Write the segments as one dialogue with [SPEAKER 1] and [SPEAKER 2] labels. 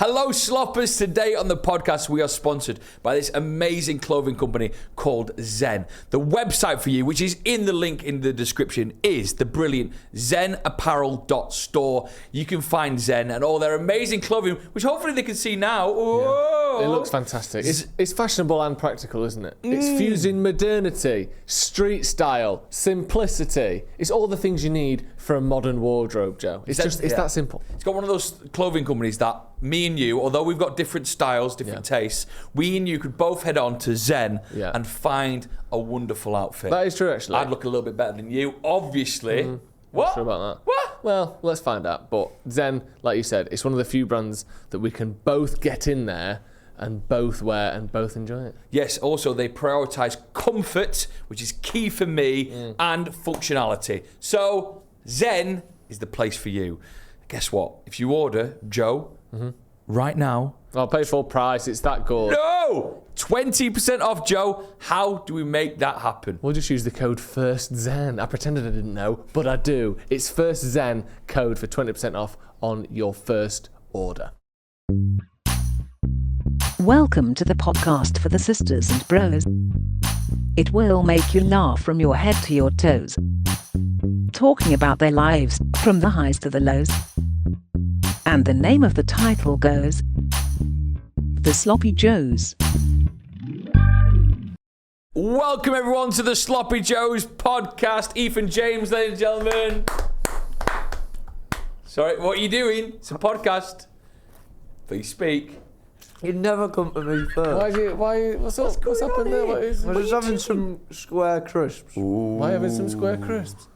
[SPEAKER 1] Hello, Sloppers. Today on the podcast, we are sponsored by this amazing clothing company called Zen. The website for you, which is in the link in the description, is the brilliant zenapparel.store. You can find Zen and all their amazing clothing, which hopefully they can see now. Whoa.
[SPEAKER 2] Yeah. It looks fantastic. It's fashionable and practical, isn't it? It's fusing modernity, street style, simplicity. It's all the things you need for a modern wardrobe, Joe. It's that simple.
[SPEAKER 1] It's got one of those clothing companies that me and you, although we've got different styles, different tastes, we and you could both head on to Zen and find a wonderful outfit.
[SPEAKER 2] That is true, actually.
[SPEAKER 1] I'd look a little bit better than you, obviously. What?
[SPEAKER 2] Not sure about that.
[SPEAKER 1] What?
[SPEAKER 2] Well, let's find out. But Zen, like you said, it's one of the few brands that we can both get in there and both wear and both enjoy it.
[SPEAKER 1] Yes, also they prioritise comfort, which is key for me, and functionality. So Zen is the place for you. Guess what? If you order, Joe, right now...
[SPEAKER 2] I'll pay full price. It's that good.
[SPEAKER 1] No! 20% off, Joe. How do we make that happen?
[SPEAKER 2] We'll just use the code FIRSTZEN. I pretended I didn't know, but I do. It's FIRSTZEN code for 20% off on your first order.
[SPEAKER 3] Welcome to the podcast for the sisters and bros. It will make you laugh from your head to your toes. Talking about their lives, from the highs to the lows. And the name of the title goes... The Sloppy Joes.
[SPEAKER 1] Welcome everyone to the Sloppy Joes podcast. Ethan James, ladies and gentlemen. Sorry, what are you doing? It's a podcast. Please speak.
[SPEAKER 4] You never come to me first.
[SPEAKER 2] What's happened there?
[SPEAKER 4] We're just having some square crisps.
[SPEAKER 2] Why having some square crisps?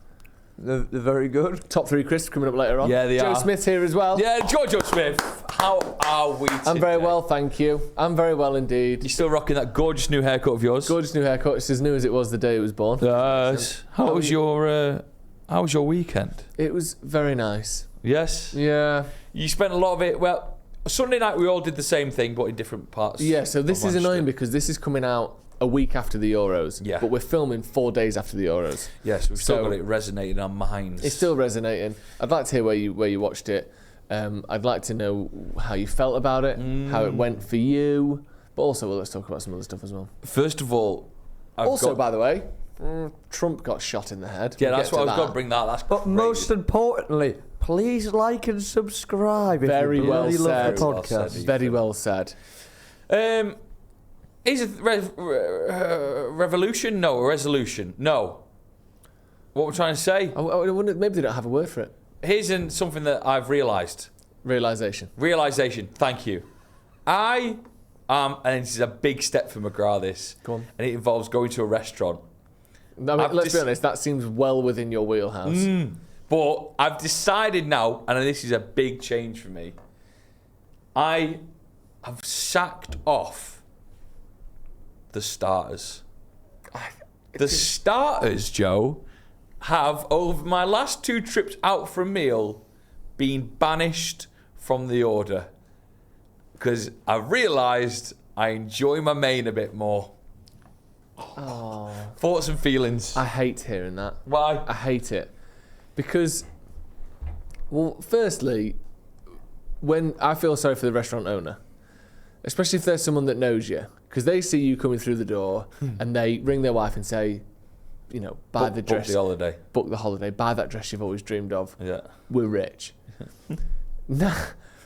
[SPEAKER 4] They're very good.
[SPEAKER 2] Top 3 crisps coming up later on.
[SPEAKER 1] Yeah, they
[SPEAKER 2] Joe
[SPEAKER 1] are.
[SPEAKER 2] Smith's here as well.
[SPEAKER 1] Yeah, Joe Smith. How are we today?
[SPEAKER 2] I'm very well, thank you. I'm very well indeed.
[SPEAKER 1] You're still rocking that gorgeous new haircut of yours?
[SPEAKER 2] Gorgeous new haircut. It's as new as it was the day it was born.
[SPEAKER 1] Yes. How was your weekend?
[SPEAKER 2] It was very nice.
[SPEAKER 1] Yes?
[SPEAKER 2] Yeah.
[SPEAKER 1] You spent a lot of it, well, Sunday night we all did the same thing, but in different parts.
[SPEAKER 2] Yeah, so this is annoying because this is coming out a week after the Euros.
[SPEAKER 1] Yeah.
[SPEAKER 2] But we're filming 4 days after the Euros.
[SPEAKER 1] Yes, we've still got it resonating in our minds.
[SPEAKER 2] It's still resonating. I'd like to hear where you watched it. I'd like to know how you felt about it, how it went for you. But also, let's talk about some other stuff as well.
[SPEAKER 1] First of all,
[SPEAKER 2] by the way, Trump got shot in the head.
[SPEAKER 1] Yeah, that's what I was going to bring that. That's
[SPEAKER 4] But
[SPEAKER 1] crazy.
[SPEAKER 4] most importantly, please like and subscribe.
[SPEAKER 2] Very well
[SPEAKER 4] really
[SPEAKER 2] said.
[SPEAKER 4] Love the podcast.
[SPEAKER 2] Very well said.
[SPEAKER 1] Is it revolution? No. A resolution? No. What we're trying to say?
[SPEAKER 2] I wonder, maybe they don't have a word for it.
[SPEAKER 1] Here's something that I've realised.
[SPEAKER 2] Realisation.
[SPEAKER 1] Thank you. And this is a big step for McGrath, this.
[SPEAKER 2] Go on.
[SPEAKER 1] And it involves going to a restaurant.
[SPEAKER 2] I mean, let's be honest, that seems well within your wheelhouse.
[SPEAKER 1] But I've decided now, and this is a big change for me, I have sacked off the starters. The starters, Joe, have, over my last 2 trips out for a meal, been banished from the order. Because I've realised I enjoy my main a bit more.
[SPEAKER 2] Oh.
[SPEAKER 1] Thoughts and feelings?
[SPEAKER 2] I hate hearing that.
[SPEAKER 1] Why?
[SPEAKER 2] I hate it. Because, well, firstly, when I feel sorry for the restaurant owner, especially if there's someone that knows you, because they see you coming through the door and they ring their wife and say, you know, buy the dress. Book the holiday. Buy that dress you've always dreamed of.
[SPEAKER 1] Yeah.
[SPEAKER 2] We're rich. Nah,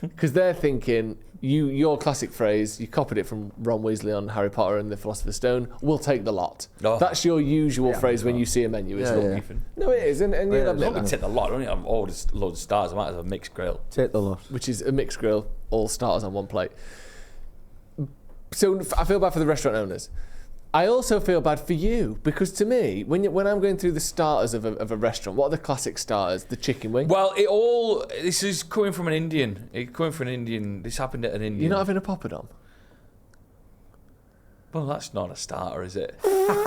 [SPEAKER 2] because they're thinking, your classic phrase, you copied it from Ron Weasley on Harry Potter and the Philosopher's Stone, we'll take the lot.
[SPEAKER 1] Oh.
[SPEAKER 2] That's your usual phrase when you see a menu, isn't it?
[SPEAKER 1] Ethan.
[SPEAKER 2] No, it is, and you'll admit
[SPEAKER 1] I'm not
[SPEAKER 2] that.
[SPEAKER 1] take the lot. I don't have all this load of stars. I might have a mixed grill.
[SPEAKER 4] Take the lot.
[SPEAKER 2] Which is a mixed grill, all starters on one plate. So I feel bad for the restaurant owners. I also feel bad for you, because to me, when I'm going through the starters of a restaurant, what are the classic starters? The chicken wing?
[SPEAKER 1] Well, this is coming from an Indian. This happened at an Indian.
[SPEAKER 2] You're not having a poppadom?
[SPEAKER 1] Well, that's not a starter, is it? It's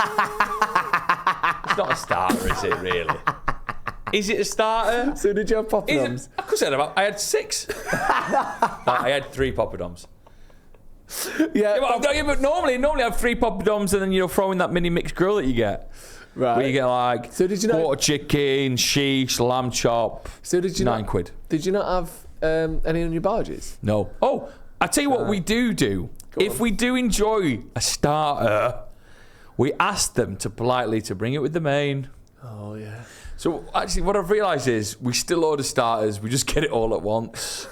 [SPEAKER 1] not a starter, is it, really? Is it a starter?
[SPEAKER 2] So did you have poppadoms?
[SPEAKER 1] Of course I had 6. I had 3 poppadoms.
[SPEAKER 2] Yeah,
[SPEAKER 1] but normally I have 3 poppadoms and then throw in that mini mixed grill that you get.
[SPEAKER 2] right.
[SPEAKER 1] Where you get like
[SPEAKER 2] So did you not-
[SPEAKER 1] quarter chicken, sheesh, lamb chop.
[SPEAKER 2] So did you
[SPEAKER 1] £9.
[SPEAKER 2] Did you not have any on your barges?
[SPEAKER 1] No. Oh, I tell you what we do. If we do enjoy a starter, we ask them to politely to bring it with the main.
[SPEAKER 2] Oh, yeah.
[SPEAKER 1] So actually, what I've realised is we still order starters. We just get it all at once.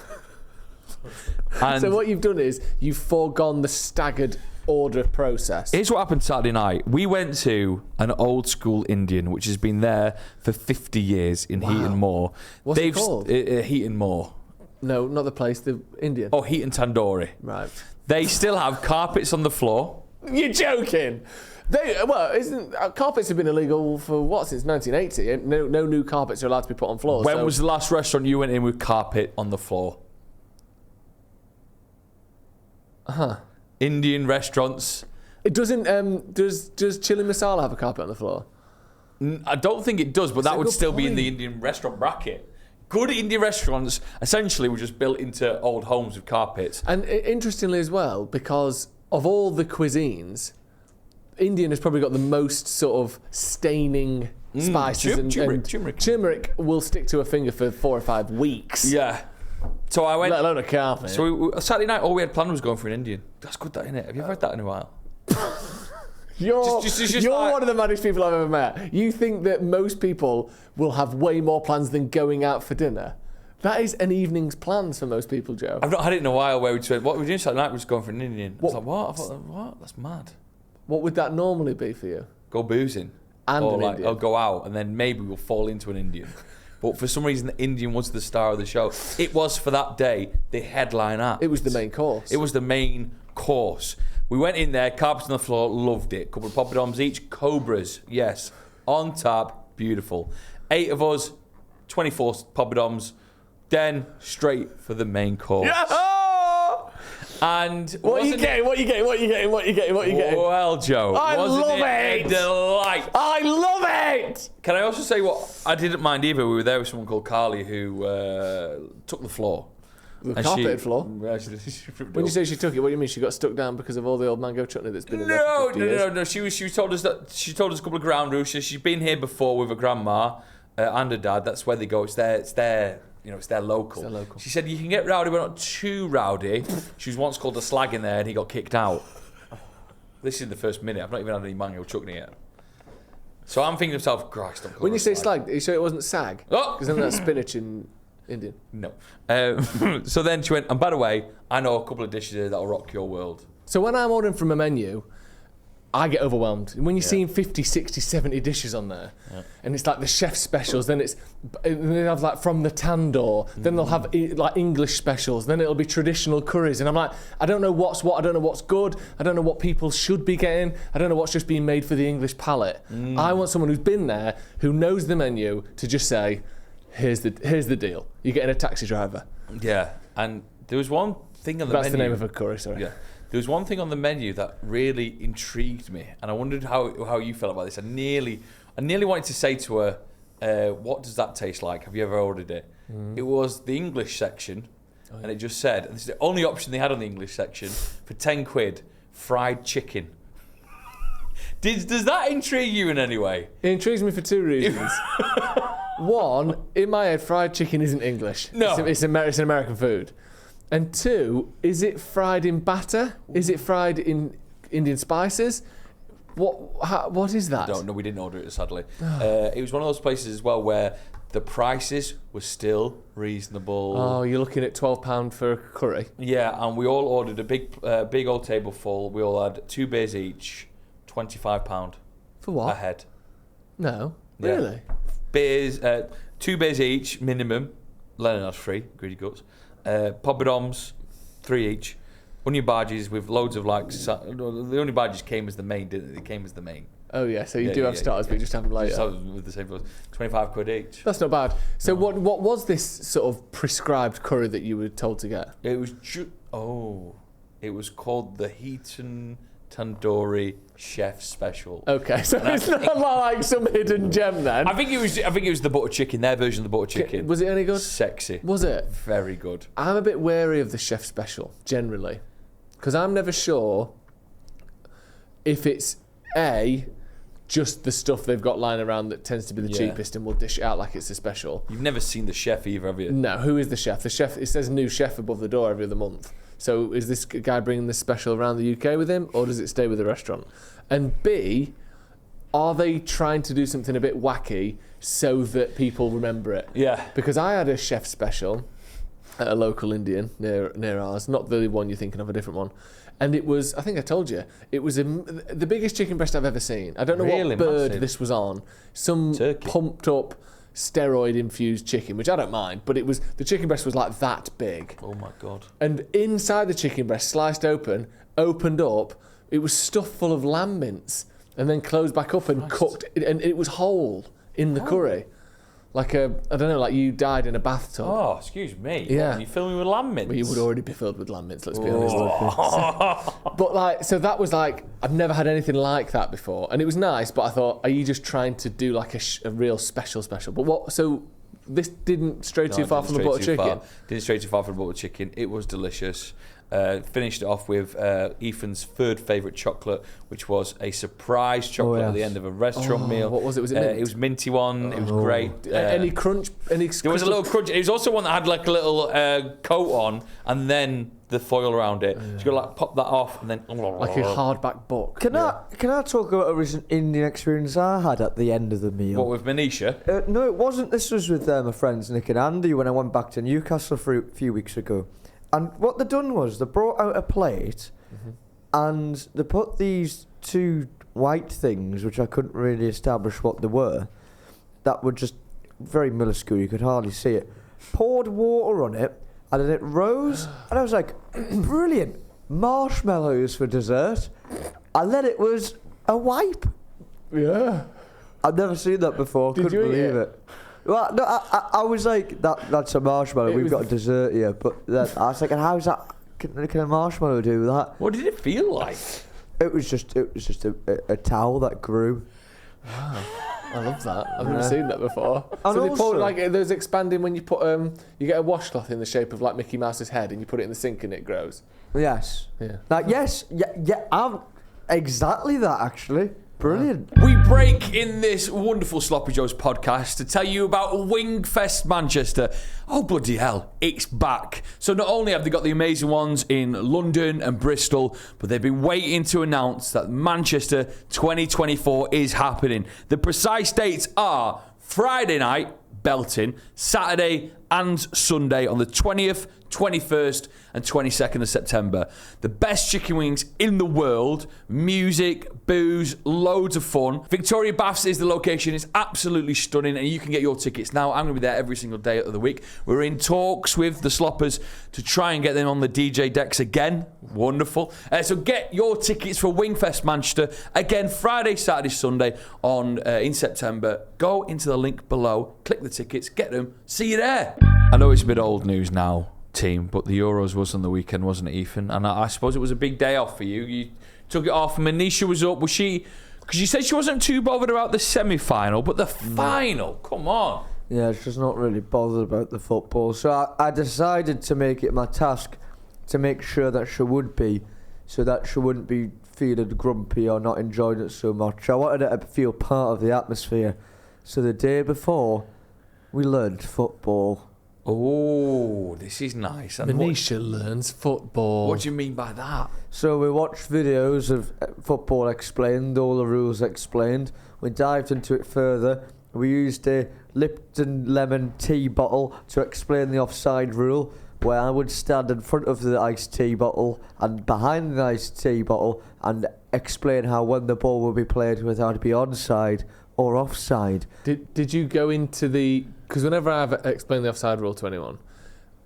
[SPEAKER 1] And
[SPEAKER 2] So what you've done is you've foregone the staggered order process.
[SPEAKER 1] here's what happened Saturday night. We went to an old school Indian, which has been there for 50 years in Heaton Moor.
[SPEAKER 2] What's it called?
[SPEAKER 1] Heaton Moor.
[SPEAKER 2] No, not the place, the Indian.
[SPEAKER 1] Oh, Heaton Tandoori.
[SPEAKER 2] Right.
[SPEAKER 1] They still have carpets on the floor.
[SPEAKER 2] You're joking. Carpets have been illegal for what, since 1980? No new carpets are allowed to be put on floors.
[SPEAKER 1] When was the last restaurant you went in with carpet on the floor? Indian restaurants.
[SPEAKER 2] It doesn't. Does chili masala have a carpet on the floor?
[SPEAKER 1] I don't think it does, but that would
[SPEAKER 2] good
[SPEAKER 1] still be in
[SPEAKER 2] point.
[SPEAKER 1] the Indian restaurant bracket. Good Indian restaurants essentially were just built into old homes with carpets.
[SPEAKER 2] And interestingly as well, because of all the cuisines, Indian has probably got the most sort of staining spices.
[SPEAKER 1] Turmeric.
[SPEAKER 2] Turmeric will stick to a finger for 4 or 5 weeks.
[SPEAKER 1] Yeah. So I went.
[SPEAKER 2] Let alone a carpet.
[SPEAKER 1] So Saturday night, all we had planned was going for an Indian. That's good, that, innit? Have you ever had that in a while?
[SPEAKER 2] You're
[SPEAKER 1] Just like-
[SPEAKER 2] one of the maddest people I've ever met. You think that most people will have way more plans than going out for dinner? That is an evening's plans for most people, Joe.
[SPEAKER 1] I've not had it in a while where we just went, what we're doing Saturday night, we're just going for an Indian. I was like, what? I thought, what? That's mad.
[SPEAKER 2] What would that normally be for you?
[SPEAKER 1] Go boozing.
[SPEAKER 2] And
[SPEAKER 1] or
[SPEAKER 2] an
[SPEAKER 1] like,
[SPEAKER 2] Indian.
[SPEAKER 1] I'll go out and then maybe we'll fall into an Indian. But for some reason, the Indian was the star of the show. It was, for that day, the headline act.
[SPEAKER 2] It was the main course.
[SPEAKER 1] It was the main course. We went in there, carpets on the floor, loved it. Couple of poppadoms each, cobras, yes. On tap, beautiful. 8 of us, 24 poppadoms, then straight for the main course.
[SPEAKER 2] Yeah!
[SPEAKER 1] And
[SPEAKER 2] What are you getting?
[SPEAKER 1] Well, Joe,
[SPEAKER 2] I
[SPEAKER 1] wasn't
[SPEAKER 2] love
[SPEAKER 1] it
[SPEAKER 2] it.
[SPEAKER 1] a delight?
[SPEAKER 2] I love it!
[SPEAKER 1] Can I also say what I didn't mind either? We were there with someone called Carly who took the floor.
[SPEAKER 2] The
[SPEAKER 1] And
[SPEAKER 2] carpeted floor.
[SPEAKER 1] When
[SPEAKER 2] When you say she took it, what do you mean? She got stuck down because of all the old mango chutney that's been in there for 50 years?
[SPEAKER 1] No. She told us a couple of ground rules. She's been here before with her grandma and her dad. That's where they go. It's their local. She said you can get rowdy, but not too rowdy. She was once called a slag in there, and he got kicked out. This is the first minute. I've not even had any mango chutney yet. So I'm thinking to myself, Christ, don't call
[SPEAKER 2] When
[SPEAKER 1] her
[SPEAKER 2] you
[SPEAKER 1] a
[SPEAKER 2] say slag, are you sure it wasn't sag?
[SPEAKER 1] Oh!
[SPEAKER 2] Because then that's spinach in Indian.
[SPEAKER 1] No. So then she went, and by the way, I know a couple of dishes here that'll rock your world.
[SPEAKER 2] So when I'm ordering from a menu, I get overwhelmed. When you're seeing 50, 60, 70 dishes on there, and it's like the chef specials, then they have like from the tandoor, then they'll have like English specials, then it'll be traditional curries, and I'm like, I don't know what's what, I don't know what's good, I don't know what people should be getting, I don't know what's just being made for the English palate. I want someone who's been there, who knows the menu, to just say, here's the deal. You're getting a taxi driver.
[SPEAKER 1] Yeah, and there was one thing on the menu.
[SPEAKER 2] That's the name of a curry, sorry.
[SPEAKER 1] Yeah. There was one thing on the menu that really intrigued me, and I wondered how you felt about this. I nearly wanted to say to her, what does that taste like? Have you ever ordered it? It was the English section, and it just said, and this is the only option they had on the English section, for 10 quid, fried chicken. Does that intrigue you in any way?
[SPEAKER 2] It intrigues me for 2 reasons. One, in my head, fried chicken isn't English.
[SPEAKER 1] No.
[SPEAKER 2] It's an American food. And 2, is it fried in batter? Is it fried in Indian spices? What is that?
[SPEAKER 1] I don't know. We didn't order it, sadly. It was one of those places as well where the prices were still reasonable.
[SPEAKER 2] Oh, you're looking at £12 for a curry?
[SPEAKER 1] Yeah, and we all ordered a big old table full. We all had 2 beers each, £25
[SPEAKER 2] For what?
[SPEAKER 1] a head.
[SPEAKER 2] No.
[SPEAKER 1] Yeah.
[SPEAKER 2] Really?
[SPEAKER 1] Beers, 2 beers each, minimum. Lennon has 3, greedy guts. Poppadoms, 3 each. Onion barges with loads of like... The onion barges came as the main, didn't they? They came as the main.
[SPEAKER 2] Oh, yeah, so you do have starters, but you just have them later.
[SPEAKER 1] Just have them with the same price. 25 quid each.
[SPEAKER 2] That's not bad. So what was this sort of prescribed curry that you were told to get?
[SPEAKER 1] It was... It was called the Heaton Tandoori Chef Special.
[SPEAKER 2] Okay, so it's not like some hidden gem then.
[SPEAKER 1] I think it was the butter chicken, their version of the butter chicken.
[SPEAKER 2] Was it any good?
[SPEAKER 1] Sexy.
[SPEAKER 2] Was it?
[SPEAKER 1] Very good.
[SPEAKER 2] I'm a bit wary of the chef special, generally. Because I'm never sure if it's A, just the stuff they've got lying around that tends to be the cheapest and will dish it out like it's a special.
[SPEAKER 1] You've never seen the chef either, have you?
[SPEAKER 2] No, who is the chef? The chef, it says new chef above the door every other month. So is this guy bringing this special around the UK with him, or does it stay with the restaurant? And B, are they trying to do something a bit wacky so that people remember it?
[SPEAKER 1] Yeah.
[SPEAKER 2] Because I had a chef special at a local Indian near ours, not the one you're thinking of, a different one. And it was, I think I told you, it was the biggest chicken breast I've ever seen. I don't know
[SPEAKER 1] Really
[SPEAKER 2] what bird
[SPEAKER 1] massive.
[SPEAKER 2] this was on. Some
[SPEAKER 1] Turkey.
[SPEAKER 2] pumped up steroid-infused chicken, which I don't mind, but it was, the chicken breast was like that big.
[SPEAKER 1] Oh my God.
[SPEAKER 2] And inside the chicken breast, sliced open, opened up, it was stuffed full of lamb mince, and then closed back up and cooked, and it was whole in the curry. Like I don't know, like you died in a bathtub.
[SPEAKER 1] Oh, excuse me.
[SPEAKER 2] Yeah.
[SPEAKER 1] What, you filming with lamb mince?
[SPEAKER 2] Well, you would already be filled with lamb mince, let's be honest. But like, so that was like, I've never had anything like that before. And it was nice, but I thought, are you just trying to do like a real special? But what, so this didn't stray too far from the butter chicken?
[SPEAKER 1] Didn't stray too far from the butter chicken. It was delicious. Finished it off with Ethan's third favourite chocolate, which was a surprise chocolate at the end of a restaurant meal.
[SPEAKER 2] What was it? Was it mint?
[SPEAKER 1] It was minty one. It was great.
[SPEAKER 2] Any crunch?
[SPEAKER 1] There was a little crunch. It was also one that had like a little coat on, and then the foil around it. So you got to like pop that off, and then
[SPEAKER 2] like a hardback book.
[SPEAKER 4] Can I talk about a recent Indian experience I had at the end of the meal?
[SPEAKER 1] What, with Manisha?
[SPEAKER 4] No, it wasn't. This was with my friends Nick and Andy when I went back to Newcastle a few weeks ago. And what they done was they brought out a plate and they put these two white things, which I couldn't really establish what they were, that were just very minuscule, you could hardly see it, poured water on it, and then it rose, and I was like, brilliant, marshmallows for dessert, and then it was a wipe.
[SPEAKER 2] Yeah.
[SPEAKER 4] I've never seen that before,
[SPEAKER 2] Did
[SPEAKER 4] couldn't
[SPEAKER 2] you eat
[SPEAKER 4] believe it. Well, no, I was like, that's a marshmallow, we've got a dessert here, but then I was like, how's that, can a marshmallow do that?
[SPEAKER 1] What did it feel like?
[SPEAKER 4] It was just a towel that grew.
[SPEAKER 2] Wow. I love that. I've never seen that before.
[SPEAKER 4] And
[SPEAKER 2] so they
[SPEAKER 4] also,
[SPEAKER 2] put like there's expanding when you put you get a washcloth in the shape of like Mickey Mouse's head and you put it in the sink and it grows.
[SPEAKER 4] Yes.
[SPEAKER 2] Yeah.
[SPEAKER 4] Like yes, yeah, I'm exactly that actually. Brilliant.
[SPEAKER 1] We break in this wonderful Sloppy Joe's podcast to tell you about Wingfest Manchester. Oh, bloody hell, it's back. So not only have they got the amazing ones in London and Bristol, but they've been waiting to announce that Manchester 2024 is happening. The precise dates are Friday night, belting, Saturday and Sunday on the 20th, 21st and 22nd of September. The best chicken wings in the world, music, booze, loads of fun. Victoria Baths is the location. It's absolutely stunning and you can get your tickets now. I'm going to be there every single day of the week. We're in talks with the Sloppers to try and get them on the DJ decks again. Wonderful. So get your tickets for Wingfest Manchester. Again, Friday, Saturday, Sunday in September. Go into the link below, click the tickets, get them, see you there. I know it's a bit old news now, team, but the Euros was on the weekend, wasn't it, Ethan? And I suppose it was a big day off for you. You took it off. Manisha was up. Was she? Because you said she wasn't too bothered about the semi-final, but the final, come on.
[SPEAKER 4] Yeah, she's not really bothered about the football. So I decided to make it my task to make sure that she would be, so that she wouldn't be feeling grumpy or not enjoying it so much. I wanted her to feel part of the atmosphere. So the day before, we learned football.
[SPEAKER 1] Oh, this is nice. And
[SPEAKER 2] Manisha learns football.
[SPEAKER 1] what do you mean by that?
[SPEAKER 4] So we watched videos of football explained, all the rules explained. We dived into it further. We used a Lipton lemon tea bottle to explain the offside rule, where I would stand in front of the iced tea bottle and behind the iced tea bottle and explain how when the ball will be played whether I'd be onside or offside.
[SPEAKER 2] Did you go into the... Because whenever I've explained the offside rule to anyone,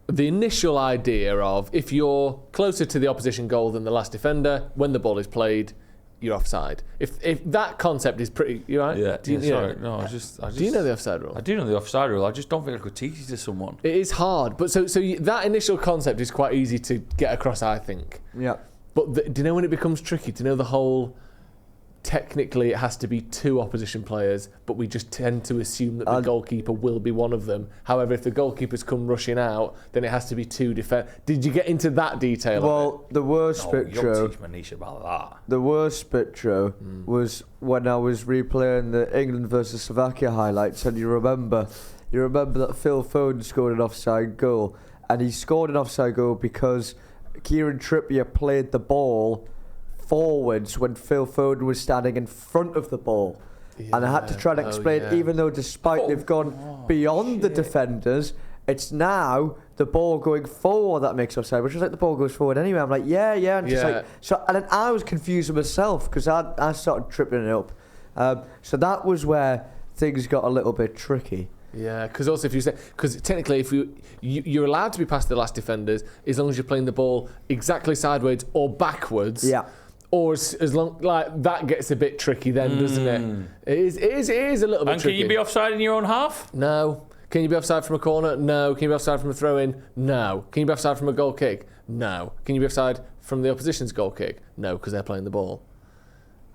[SPEAKER 2] the initial idea of if you're closer to the opposition goal than the last defender, when the ball is played, you're offside. If that concept is pretty... You right?
[SPEAKER 1] Yeah.
[SPEAKER 2] Do you know the offside rule?
[SPEAKER 1] I do know the offside rule. I just don't think I could teach it to someone.
[SPEAKER 2] It is hard, but so that initial concept is quite easy to get across, I think.
[SPEAKER 4] Yeah.
[SPEAKER 2] But do you know when it becomes tricky? Do you know the whole... Technically, it has to be two opposition players, but we just tend to assume that the goalkeeper will be one of them. However, if the goalkeepers come rushing out, then it has to be two defenders. Did you get into that detail?
[SPEAKER 4] Well, the worst bit,
[SPEAKER 1] you don't teach Manisha about that.
[SPEAKER 4] The worst bit, Joe, was when I was replaying the England versus Slovakia highlights, and you remember that Phil Foden scored an offside goal, and he scored an offside goal because Kieran Trippier played the ball forwards when Phil Foden was standing in front of the ball. And I had to try to explain, even though despite they've gone beyond the defenders, it's now the ball going forward that makes offside, which is like the ball goes forward anyway. I'm like, and just like so, and then I was confused myself because I started tripping it up. So that was where things got a little bit tricky.
[SPEAKER 2] Yeah, because also if you say, because technically if you're allowed to be past the last defenders as long as you're playing the ball exactly sideways or backwards.
[SPEAKER 4] Yeah.
[SPEAKER 2] Or as long like that gets a bit tricky then, doesn't it? It is a little bit
[SPEAKER 1] And
[SPEAKER 2] tricky.
[SPEAKER 1] can you be offside in your own half?
[SPEAKER 2] No. Can you be offside from a corner? No. Can you be offside from a throw-in? No. Can you be offside from a goal kick? No. Can you be offside from the opposition's goal kick? No, because they're playing the ball.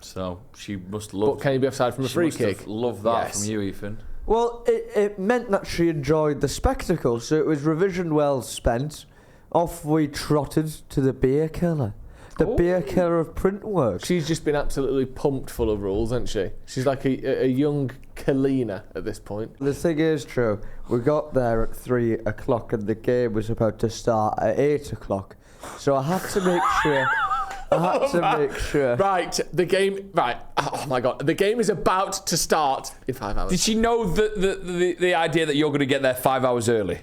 [SPEAKER 1] So she must love.
[SPEAKER 2] But can you be offside from a free kick?
[SPEAKER 1] Love that
[SPEAKER 2] Yes.
[SPEAKER 1] from you, Ethan.
[SPEAKER 4] Well, it meant that she enjoyed the spectacle, so it was revision well spent. Off we trotted to the beer killer. The beer killer of print work.
[SPEAKER 2] She's just been absolutely pumped full of rules, hasn't she? She's like a young Kalina at this point.
[SPEAKER 4] The thing is true. We got there at 3 o'clock and the game was about to start at 8 o'clock. So I had to make sure.
[SPEAKER 2] Right, the game. Right. Oh my God, the game is about to start in 5 hours.
[SPEAKER 1] Did she know the idea that you're going to get there 5 hours early?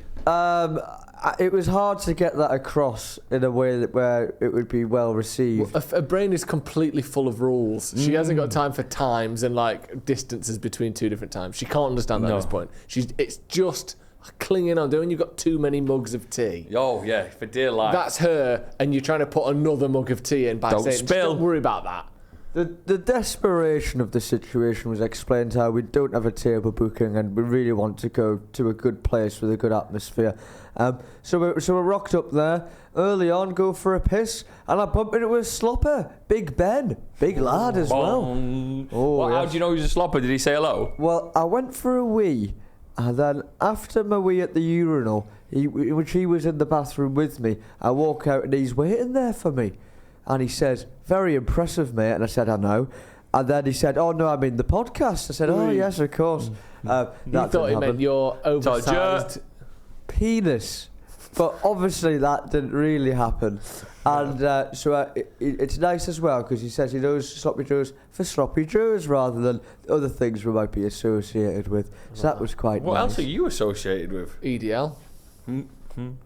[SPEAKER 4] It was hard to get that across in a way where it would be well received.
[SPEAKER 2] Her brain is completely full of rules. She hasn't got time for times and like distances between two different times. She can't understand that at this point. It's just clinging on. Doing you've got too many mugs of tea.
[SPEAKER 1] Oh yeah, for dear life.
[SPEAKER 2] That's her, and you're trying to put another mug of tea in by
[SPEAKER 1] Don't
[SPEAKER 2] saying,
[SPEAKER 1] spill.
[SPEAKER 2] "Don't worry about that."
[SPEAKER 4] The desperation of the situation was explained how we don't have a table booking and we really want to go to a good place with a good atmosphere. So we rocked up there early on, go for a piss, and I bumped into a slopper, Big Ben, big lad as well.
[SPEAKER 1] How do you know he was a slopper? Did he say hello?
[SPEAKER 4] Well, I went for a wee, and then after my wee at the urinal, which he was in the bathroom with me, I walk out and he's waiting there for me. And he says, very impressive, mate. And I said, I know. And then he said, oh, no, I mean the podcast. I said, oh, yes, of course.
[SPEAKER 2] You thought he meant your oversized
[SPEAKER 4] penis. But obviously that didn't really happen. And it's nice as well because he says he knows Sloppy Joes for Sloppy Joes rather than other things we might be associated with. So that was quite nice.
[SPEAKER 1] What else are you associated with?
[SPEAKER 2] EDL.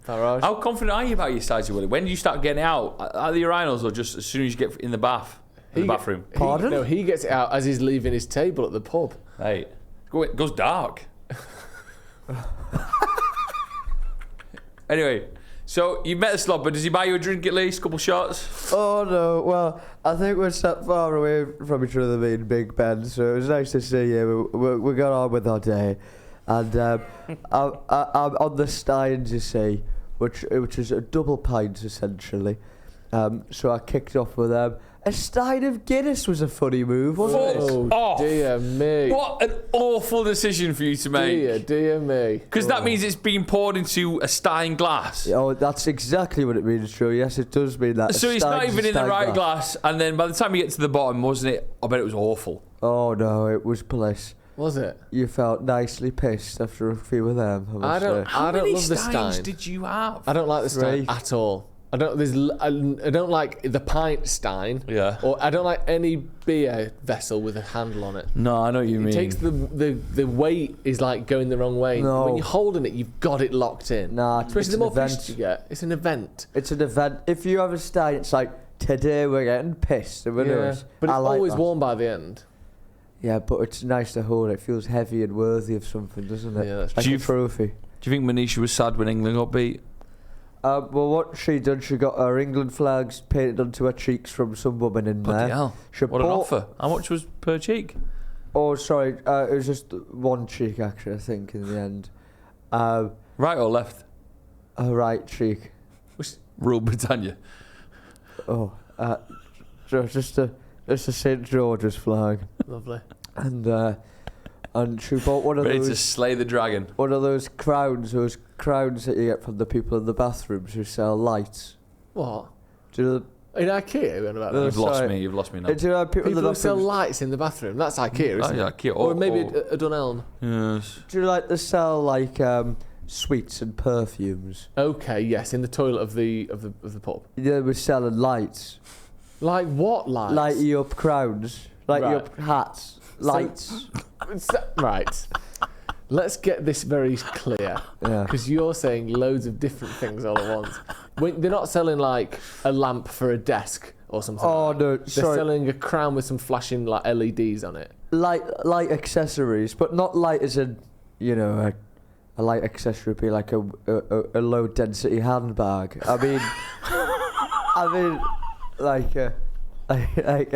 [SPEAKER 2] Farage.
[SPEAKER 1] How confident are you about your size, Willie? When do you start getting out? Are the urinals or just as soon as you get in the bathroom?
[SPEAKER 4] Pardon?
[SPEAKER 2] He gets it out as he's leaving his table at the pub.
[SPEAKER 1] Hey, it goes dark. Anyway, so you met the slobber. Does he buy you a drink at least? Couple shots?
[SPEAKER 4] Oh no, well, I think we're sat far away from each other, me and Big Ben, so it was nice to see you. We got on with our day. And I'm on the steins, you see, which is a double pint essentially. So I kicked off with them. A stein of Guinness was a funny move, wasn't it?
[SPEAKER 2] Oh, dear me.
[SPEAKER 1] What an awful decision for you to make.
[SPEAKER 2] Dear me.
[SPEAKER 1] Because that means it's being poured into a stein glass.
[SPEAKER 4] Oh, that's exactly what it means, true. Yes, it does mean that.
[SPEAKER 1] So it's not even in the right glass. And then by the time you get to the bottom, wasn't it? I bet it was awful.
[SPEAKER 4] Oh, no, it was bliss.
[SPEAKER 2] Was it?
[SPEAKER 4] You felt nicely pissed after a few of them.
[SPEAKER 2] I don't
[SPEAKER 1] How many
[SPEAKER 2] love the
[SPEAKER 1] steins
[SPEAKER 2] stein.
[SPEAKER 1] did you have?
[SPEAKER 2] I don't like the stein
[SPEAKER 4] 3.
[SPEAKER 2] at all. I don't like the pint stein.
[SPEAKER 1] Yeah.
[SPEAKER 2] Or I don't like any beer vessel with a handle on it.
[SPEAKER 1] No, I know what you mean.
[SPEAKER 2] It takes the weight is like going the wrong way.
[SPEAKER 4] No.
[SPEAKER 2] When you're holding it, you've got it locked in.
[SPEAKER 4] Nah,
[SPEAKER 2] especially
[SPEAKER 4] it's
[SPEAKER 2] the
[SPEAKER 4] an
[SPEAKER 2] more
[SPEAKER 4] event.
[SPEAKER 2] pissed you get. It's an event.
[SPEAKER 4] It's an event. If you have a stein, it's like, today we're getting pissed.
[SPEAKER 2] But it's always warm by the end.
[SPEAKER 4] Yeah, but it's nice to hold. It feels heavy and worthy of something, doesn't it?
[SPEAKER 2] Yeah, that's
[SPEAKER 4] like
[SPEAKER 1] true.
[SPEAKER 4] a trophy.
[SPEAKER 1] Do you think Manisha was sad when England got beat?
[SPEAKER 4] Well, what she done, she got her England flags painted onto her cheeks from some woman in
[SPEAKER 1] Bloody
[SPEAKER 4] there.
[SPEAKER 1] hell.
[SPEAKER 4] She
[SPEAKER 1] What an
[SPEAKER 4] bought-
[SPEAKER 1] offer. How much was per cheek?
[SPEAKER 4] Oh, sorry, it was just one cheek, actually, I think, in the end.
[SPEAKER 1] Right or left?
[SPEAKER 4] Her right cheek.
[SPEAKER 1] Rule Britannia.
[SPEAKER 4] Oh, just a St. George's flag.
[SPEAKER 2] Lovely.
[SPEAKER 4] And she bought one of
[SPEAKER 1] Ready to
[SPEAKER 4] those...
[SPEAKER 1] slay the dragon.
[SPEAKER 4] One of those crowns that you get from the people in the bathrooms who sell lights.
[SPEAKER 2] What?
[SPEAKER 4] Do you know
[SPEAKER 2] In IKEA, we're about
[SPEAKER 4] No,
[SPEAKER 2] that.
[SPEAKER 1] You've lost me now.
[SPEAKER 4] do you know people in the
[SPEAKER 2] People who sell
[SPEAKER 4] bathrooms?
[SPEAKER 2] lights in the bathroom. That's IKEA, isn't
[SPEAKER 1] yeah,
[SPEAKER 2] it?
[SPEAKER 1] IKEA.
[SPEAKER 2] Or maybe a Dunelm.
[SPEAKER 1] Yes.
[SPEAKER 4] Do you like to sell like sweets and perfumes.
[SPEAKER 2] Okay, yes, in the toilet of the pub.
[SPEAKER 4] They were selling lights.
[SPEAKER 2] Like what lights?
[SPEAKER 4] Lighty up crowns. Lighty
[SPEAKER 2] Right.
[SPEAKER 4] up hats. Lights.
[SPEAKER 2] Right. Let's get this very clear.
[SPEAKER 4] Yeah.
[SPEAKER 2] Because you're saying loads of different things all at once. They're not selling like a lamp for a desk or something.
[SPEAKER 4] Oh,
[SPEAKER 2] like that.
[SPEAKER 4] no,
[SPEAKER 2] They're
[SPEAKER 4] sorry.
[SPEAKER 2] selling a crown with some flashing like LEDs on it.
[SPEAKER 4] Light accessories, but not light as in, you know, a light accessory would be like a low density handbag. I mean, like a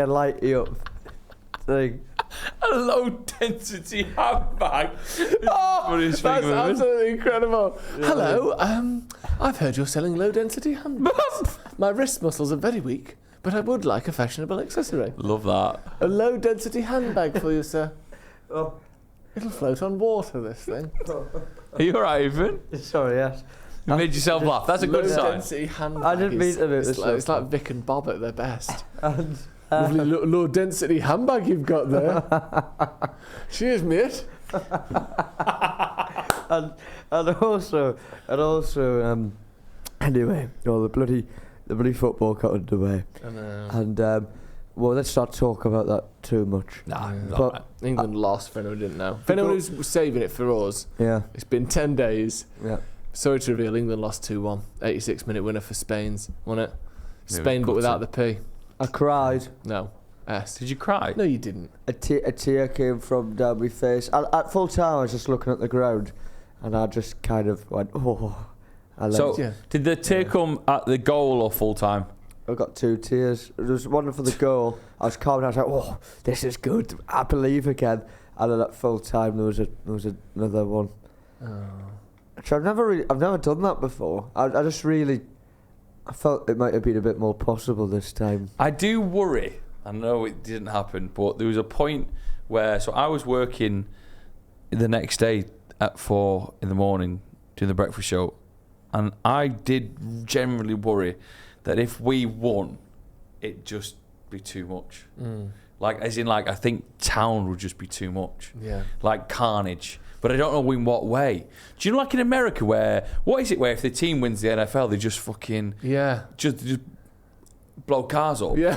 [SPEAKER 4] lighty up thing.
[SPEAKER 1] A low density handbag.
[SPEAKER 2] Oh, that's absolutely incredible.
[SPEAKER 4] Yeah.
[SPEAKER 2] Hello, I've heard you're selling low density handbags. My wrist muscles are very weak, but I would like a fashionable accessory.
[SPEAKER 1] Love that.
[SPEAKER 2] A low density handbag for you, sir.
[SPEAKER 4] Oh.
[SPEAKER 2] It'll float on water, this thing.
[SPEAKER 1] Are you alright, Ethan?
[SPEAKER 4] Sorry, yes.
[SPEAKER 1] You made yourself laugh. That's a good
[SPEAKER 2] Low
[SPEAKER 1] sign.
[SPEAKER 2] density handbag.
[SPEAKER 4] I didn't mean to make this
[SPEAKER 2] It's like Vic and Bob at their best.
[SPEAKER 4] And,
[SPEAKER 2] Lovely low density handbag you've got there. Cheers, mate.
[SPEAKER 4] and also, anyway, the bloody football got underway,
[SPEAKER 2] I know.
[SPEAKER 4] and well, let's not talk about that too much.
[SPEAKER 1] Nah,
[SPEAKER 2] Yeah.
[SPEAKER 1] not
[SPEAKER 4] But-
[SPEAKER 1] right.
[SPEAKER 2] England lost for anyone who didn't know. For anyone who's saving it for us,
[SPEAKER 4] Yeah,
[SPEAKER 2] it's been 10 days.
[SPEAKER 4] yeah.
[SPEAKER 2] Sorry to reveal, England lost 2-1. 86-minute winner for Spain's, wasn't it?
[SPEAKER 1] Yeah,
[SPEAKER 2] Spain, but
[SPEAKER 1] good
[SPEAKER 2] without
[SPEAKER 1] team.
[SPEAKER 2] the P.
[SPEAKER 4] I cried.
[SPEAKER 2] No, S.
[SPEAKER 1] Did you cry?
[SPEAKER 2] No, you didn't.
[SPEAKER 4] A tear came from down my face. At full time, I was just looking at the ground, and I just kind of went, oh. I
[SPEAKER 1] So,
[SPEAKER 2] Yeah.
[SPEAKER 1] did the tear come at the goal or full time?
[SPEAKER 4] I got 2 tears. There was one for the goal. I was calm. I was like, oh, this is good. I believe again. And then at full time, there was another one.
[SPEAKER 2] Oh.
[SPEAKER 4] Which I've never done that before. I just really, I felt it might have been a bit more possible this time.
[SPEAKER 1] I do worry. I know it didn't happen, but there was a point where, so I was working the next day at 4 in the morning doing the breakfast show, and I did generally worry that if we won, it'd just be too much. Like, as in, like, I think town would just be too much.
[SPEAKER 2] Yeah.
[SPEAKER 1] Like carnage. But I don't know in what way. Do you know, like in America, where if the team wins the NFL, they just fucking
[SPEAKER 2] Yeah.
[SPEAKER 1] just blow cars up?
[SPEAKER 2] Yeah.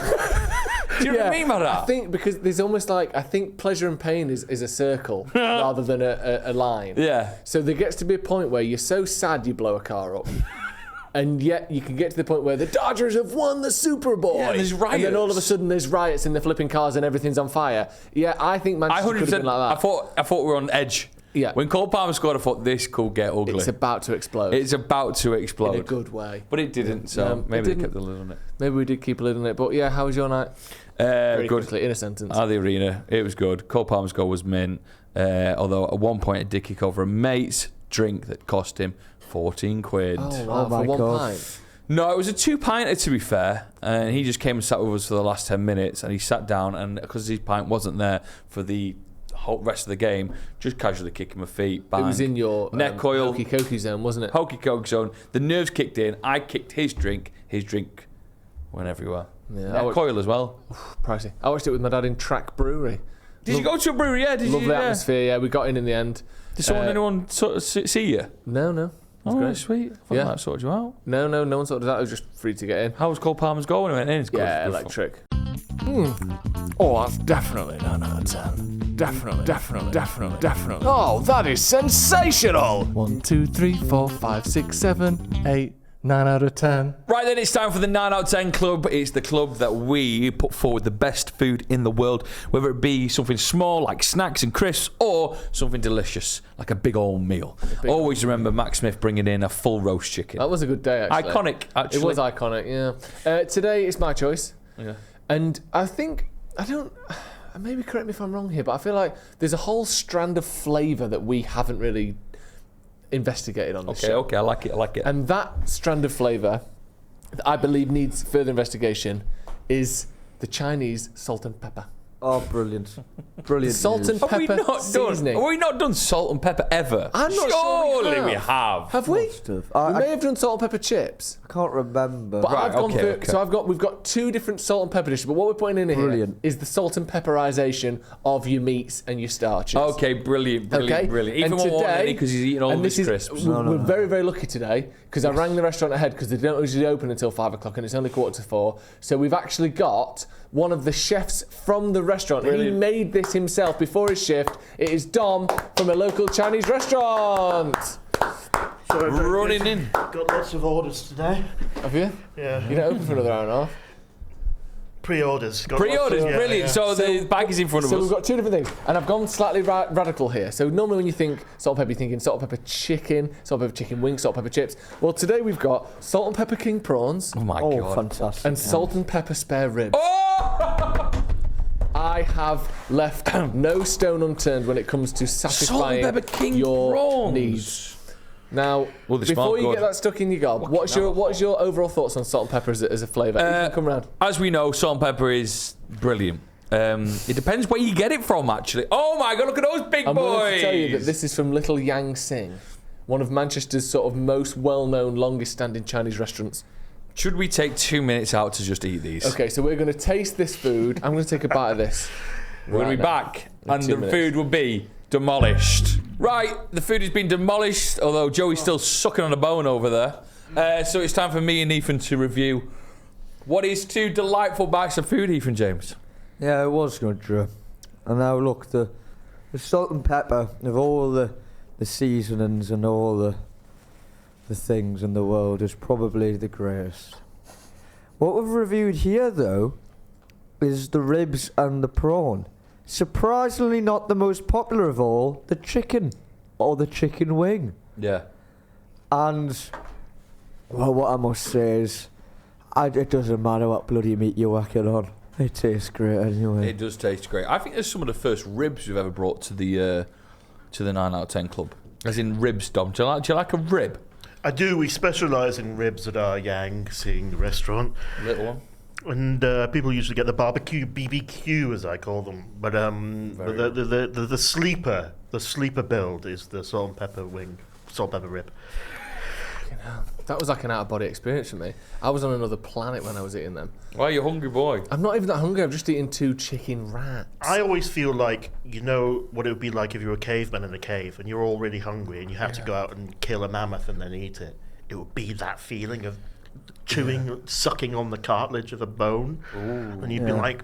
[SPEAKER 1] Do you know what I mean by that?
[SPEAKER 2] I think because there's almost like, I think pleasure and pain is a circle rather than a line.
[SPEAKER 1] Yeah.
[SPEAKER 2] So there gets to be a point where you're so sad you blow a car up. And yet you can get to the point where the Dodgers have won the Super Bowl.
[SPEAKER 1] Yeah, there's
[SPEAKER 2] And then all of a
[SPEAKER 1] riots.
[SPEAKER 2] sudden there's riots and they're flipping cars and everything's on fire. Yeah, I think
[SPEAKER 1] I
[SPEAKER 2] Manchester could have
[SPEAKER 1] 100%.
[SPEAKER 2] been like that.
[SPEAKER 1] I thought we were on edge.
[SPEAKER 2] Yeah.
[SPEAKER 1] When Cole Palmer scored, I thought this could get ugly.
[SPEAKER 2] It's about to explode.
[SPEAKER 1] It's about to explode.
[SPEAKER 2] in a good way.
[SPEAKER 1] But it didn't, so
[SPEAKER 2] No, it
[SPEAKER 1] maybe they
[SPEAKER 2] didn't.
[SPEAKER 1] kept the lid on it.
[SPEAKER 2] Maybe we did keep a lid on it. But yeah, how was your night? Very
[SPEAKER 1] Good.
[SPEAKER 2] quickly, in a sentence.
[SPEAKER 1] At the arena, it was good. Cole Palmer's goal was mint. Although at one point, a did kick over a mate's drink that cost him 14 quid.
[SPEAKER 2] Oh, wow,
[SPEAKER 4] Oh my
[SPEAKER 2] for one
[SPEAKER 4] God.
[SPEAKER 2] pint.
[SPEAKER 1] No, it was a 2-pinter to be fair, and he just came and sat with us for the last 10 minutes, and he sat down, and because his pint wasn't there for the whole rest of the game, just casually kicking my feet, bang.
[SPEAKER 2] It was in your
[SPEAKER 1] neck oil,
[SPEAKER 2] hokey cokey zone, wasn't it?
[SPEAKER 1] hokey coke zone. The nerves kicked in. I kicked his drink went everywhere.
[SPEAKER 2] Yeah, I
[SPEAKER 1] Neck
[SPEAKER 2] watched-
[SPEAKER 1] oil as well.
[SPEAKER 2] Pricey. I watched it with my dad in Track Brewery.
[SPEAKER 1] Did you go to a brewery? Yeah, did
[SPEAKER 2] Lovely
[SPEAKER 1] you? Yeah.
[SPEAKER 2] atmosphere. Yeah, we got in the end.
[SPEAKER 1] Did anyone sort of see you?
[SPEAKER 2] No. It was
[SPEAKER 1] Oh,
[SPEAKER 2] great.
[SPEAKER 1] sweet. I thought
[SPEAKER 2] Yeah.
[SPEAKER 1] that sorted you out.
[SPEAKER 2] No one sorted that. It was just free to get in.
[SPEAKER 1] How was Cole Palmer's goal when he went in? It's good.
[SPEAKER 2] Yeah,
[SPEAKER 1] Good fun.
[SPEAKER 2] electric. Oh, that's definitely 9 out of 10. Definitely. Oh, that is sensational. 1, 2, 3, 4, 5, 6, 7, 8, 9 out of 10.
[SPEAKER 1] Right then, it's time for the 9 out of 10 club. It's the club that we put forward the best food in the world, whether it be something small like snacks and crisps or something delicious like a big old meal. Always remember Max Smith bringing in a full roast chicken.
[SPEAKER 2] That was a good day, actually.
[SPEAKER 1] Iconic, actually.
[SPEAKER 2] It was iconic, yeah. Today it's my choice.
[SPEAKER 1] Yeah.
[SPEAKER 2] And I think, maybe correct me if I'm wrong here, but I feel like there's a whole strand of flavour that we haven't really investigated on this show.
[SPEAKER 1] Okay, I like it.
[SPEAKER 2] And that strand of flavour that I believe needs further investigation is the Chinese salt and pepper.
[SPEAKER 4] Oh, brilliant. Brilliant.
[SPEAKER 2] Salt and
[SPEAKER 4] news.
[SPEAKER 2] pepper seasoning.
[SPEAKER 1] Have we not done salt and pepper ever?
[SPEAKER 2] I'm not sure
[SPEAKER 1] Surely we have.
[SPEAKER 2] Have we?
[SPEAKER 4] Must have.
[SPEAKER 2] We may have done salt and pepper chips.
[SPEAKER 4] I can't remember.
[SPEAKER 2] But
[SPEAKER 1] Right,
[SPEAKER 2] I've gone
[SPEAKER 1] okay,
[SPEAKER 2] through.
[SPEAKER 1] okay.
[SPEAKER 2] So we've got 2 different salt and pepper dishes. But what we're putting in here
[SPEAKER 4] Brilliant.
[SPEAKER 2] is the salt and pepperization of your meats and your starches.
[SPEAKER 1] Okay, brilliant.
[SPEAKER 2] Okay,
[SPEAKER 1] Even
[SPEAKER 2] and
[SPEAKER 1] more
[SPEAKER 2] today,
[SPEAKER 1] because he's eating all
[SPEAKER 2] and
[SPEAKER 1] of his
[SPEAKER 2] this is-
[SPEAKER 1] crisps.
[SPEAKER 2] We're very, very lucky today because I rang the restaurant ahead because they don't usually open until 5 o'clock and it's only 3:45. So we've actually got one of the chefs from the restaurant.
[SPEAKER 1] Brilliant.
[SPEAKER 2] He made this himself before his shift. It is Dom from a local Chinese restaurant.
[SPEAKER 5] Sorry,
[SPEAKER 1] Running in.
[SPEAKER 5] Got lots of orders today.
[SPEAKER 2] Have you?
[SPEAKER 5] Yeah.
[SPEAKER 2] You don't open for another hour and a half.
[SPEAKER 5] Pre-orders. Got
[SPEAKER 1] Pre-orders,
[SPEAKER 5] lots of-
[SPEAKER 1] brilliant.
[SPEAKER 5] yeah.
[SPEAKER 1] So the bag is in front of
[SPEAKER 2] So
[SPEAKER 1] us.
[SPEAKER 2] we've got 2 different things, and I've gone slightly radical here. So normally when you think salt and pepper, you're thinking salt and pepper chicken, salt and pepper chicken wings, salt and pepper chips. Well, today we've got salt and pepper king prawns
[SPEAKER 1] Oh my
[SPEAKER 4] Oh,
[SPEAKER 1] god.
[SPEAKER 4] fantastic.
[SPEAKER 2] and salt and pepper spare ribs.
[SPEAKER 1] Oh!
[SPEAKER 2] I have left no stone unturned when it comes to satisfying
[SPEAKER 1] Salt and pepper king
[SPEAKER 2] your
[SPEAKER 1] prawns.
[SPEAKER 2] needs. Now,
[SPEAKER 1] Well, they
[SPEAKER 2] before
[SPEAKER 1] smell
[SPEAKER 2] you
[SPEAKER 1] good.
[SPEAKER 2] get that stuck in your gob, what's your overall thoughts on salt and pepper as a flavour? You can come round.
[SPEAKER 1] As we know, salt and pepper is brilliant. It depends where you get it from, actually. Oh my god, look at those big
[SPEAKER 2] I'm
[SPEAKER 1] boys!
[SPEAKER 2] going to tell you that this is from Little Yang Sing, one of Manchester's sort of most well-known, longest-standing Chinese restaurants.
[SPEAKER 1] Should we take 2 minutes out to just eat these?
[SPEAKER 2] Okay, so we're going to taste this food. I'm going to take a bite of this.
[SPEAKER 1] We're going to be
[SPEAKER 2] right now.
[SPEAKER 1] back,
[SPEAKER 2] In
[SPEAKER 1] and
[SPEAKER 2] 2
[SPEAKER 1] the
[SPEAKER 2] minutes.
[SPEAKER 1] food will be demolished. Right, the food has been demolished, although Joey's still sucking on a bone over there. So it's time for me and Ethan to review what is 2 delightful bites of food, Ethan James.
[SPEAKER 4] Yeah, it was good, Drew. And now look, the salt and pepper of all the seasonings and all the things in the world is probably the greatest. What we've reviewed here, though, is the ribs and the prawn. Surprisingly not the most popular of all, the chicken or the chicken wing.
[SPEAKER 1] Yeah.
[SPEAKER 4] And, well, what I must say is, it doesn't matter what bloody meat you're whacking on. It tastes great anyway.
[SPEAKER 1] It does taste great. I think there's some of the first ribs we've ever brought to the 9 out of 10 club. As in ribs, Dom. Do you like a rib?
[SPEAKER 5] I do. We specialise in ribs at our Yang Sing restaurant.
[SPEAKER 1] Little one.
[SPEAKER 5] And people usually get the barbecue BBQ, as I call them. But the sleeper build is the salt and pepper wing, salt and pepper rib.
[SPEAKER 2] That was like an out-of-body experience for me. I was on another planet when I was eating them.
[SPEAKER 1] Why, you hungry boy?
[SPEAKER 2] I'm not even that hungry. I've just eaten 2 chicken rats.
[SPEAKER 5] I always feel like, you know what it would be like if you were a caveman in a cave and you're already hungry and you have to go out and kill a mammoth and then eat it. It would be that feeling of chewing, sucking on the cartilage of a bone. And you'd be like,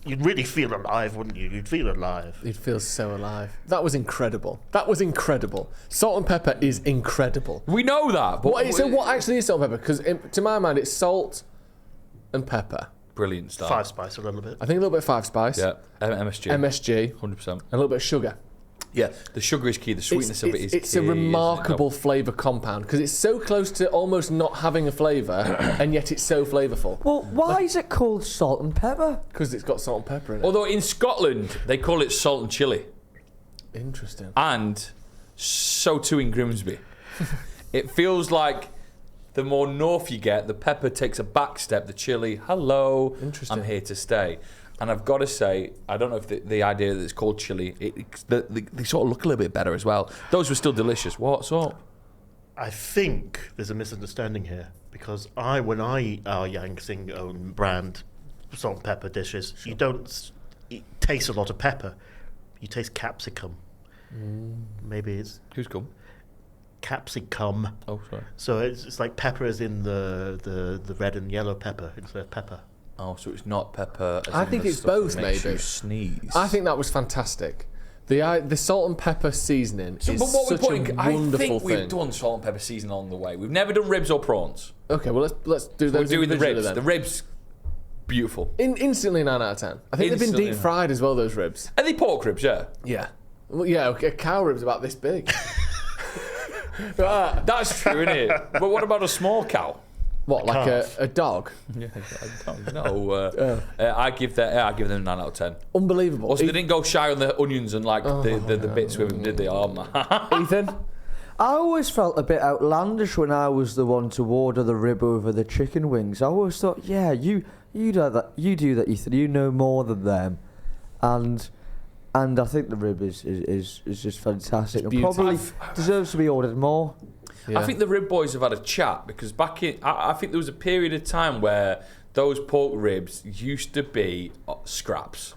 [SPEAKER 5] you'd really feel alive, wouldn't you? You'd feel alive.
[SPEAKER 2] It feels so alive. That was incredible. That was incredible. Salt and pepper is incredible.
[SPEAKER 1] We know that, but
[SPEAKER 2] So what actually is salt and pepper? Because to my mind, it's salt and pepper.
[SPEAKER 1] Brilliant stuff.
[SPEAKER 5] 5 spice a little bit.
[SPEAKER 2] I think a little bit of 5 spice.
[SPEAKER 1] Yeah, MSG.
[SPEAKER 2] MSG.
[SPEAKER 1] 100%.
[SPEAKER 2] And a little bit of sugar.
[SPEAKER 1] Yeah, the sugar is key. The sweetness of it is key.
[SPEAKER 2] It's a remarkable flavour compound because it's so close to almost not having a flavour and yet it's so flavourful.
[SPEAKER 4] Well, why is it called salt and pepper?
[SPEAKER 2] Because it's got salt and pepper in it.
[SPEAKER 1] Although in Scotland, they call it salt and chilli.
[SPEAKER 2] Interesting.
[SPEAKER 1] And so too in Grimsby. It feels like the more north you get, the pepper takes a back step. The chilli, hello,
[SPEAKER 2] Interesting.
[SPEAKER 1] I'm here to stay. And I've got to say, I don't know if the idea that it's called chilli, they sort of look a little bit better as well. Those were still delicious. What sort?
[SPEAKER 5] I think there's a misunderstanding here because when I eat our Yang Sing own brand salt and pepper dishes, you don't taste a lot of pepper. You taste capsicum. Maybe it's
[SPEAKER 1] Who's come?
[SPEAKER 5] capsicum.
[SPEAKER 1] Oh, sorry.
[SPEAKER 5] So it's like pepper is in the red and yellow pepper instead of pepper.
[SPEAKER 1] Oh, so it's not pepper. As
[SPEAKER 2] I
[SPEAKER 1] in
[SPEAKER 2] think
[SPEAKER 1] the
[SPEAKER 2] it's
[SPEAKER 1] stuff that
[SPEAKER 2] both,
[SPEAKER 1] makes
[SPEAKER 2] maybe.
[SPEAKER 1] You sneeze.
[SPEAKER 2] I think that was fantastic. The salt and pepper seasoning is
[SPEAKER 1] but what we're
[SPEAKER 2] such
[SPEAKER 1] putting,
[SPEAKER 2] a
[SPEAKER 1] I
[SPEAKER 2] wonderful
[SPEAKER 1] think
[SPEAKER 2] thing.
[SPEAKER 1] we've done salt and pepper seasoning along the way. We've never done ribs or prawns.
[SPEAKER 2] Okay, well let's do
[SPEAKER 1] We're
[SPEAKER 2] those.
[SPEAKER 1] doing the
[SPEAKER 2] individually
[SPEAKER 1] ribs.
[SPEAKER 2] then.
[SPEAKER 1] The ribs, beautiful.
[SPEAKER 2] Instantly 9 out of 10. I think they've been
[SPEAKER 1] Instantly.
[SPEAKER 2] deep fried as well. Those ribs.
[SPEAKER 1] Are they pork ribs? Yeah.
[SPEAKER 2] Yeah. Well, yeah. Okay, cow ribs about this big. Right.
[SPEAKER 1] That's true, isn't it? But what about a small cow?
[SPEAKER 2] What, like a dog?
[SPEAKER 1] Yeah, I don't know. I give them a 9 out of 10.
[SPEAKER 2] Unbelievable.
[SPEAKER 1] Also, they didn't go shy on the onions and like the bits with them, did they? Oh man.
[SPEAKER 2] Ethan?
[SPEAKER 4] I always felt a bit outlandish when I was the one to order the rib over the chicken wings. I always thought, yeah, you do that, Ethan. You know more than them. and I think the rib is just fantastic.
[SPEAKER 2] It's
[SPEAKER 4] And probably
[SPEAKER 2] beautiful.
[SPEAKER 4] deserves to be ordered more.
[SPEAKER 2] Yeah.
[SPEAKER 1] I think the rib boys have had a chat because I think there was a period of time where those pork ribs used to be scraps.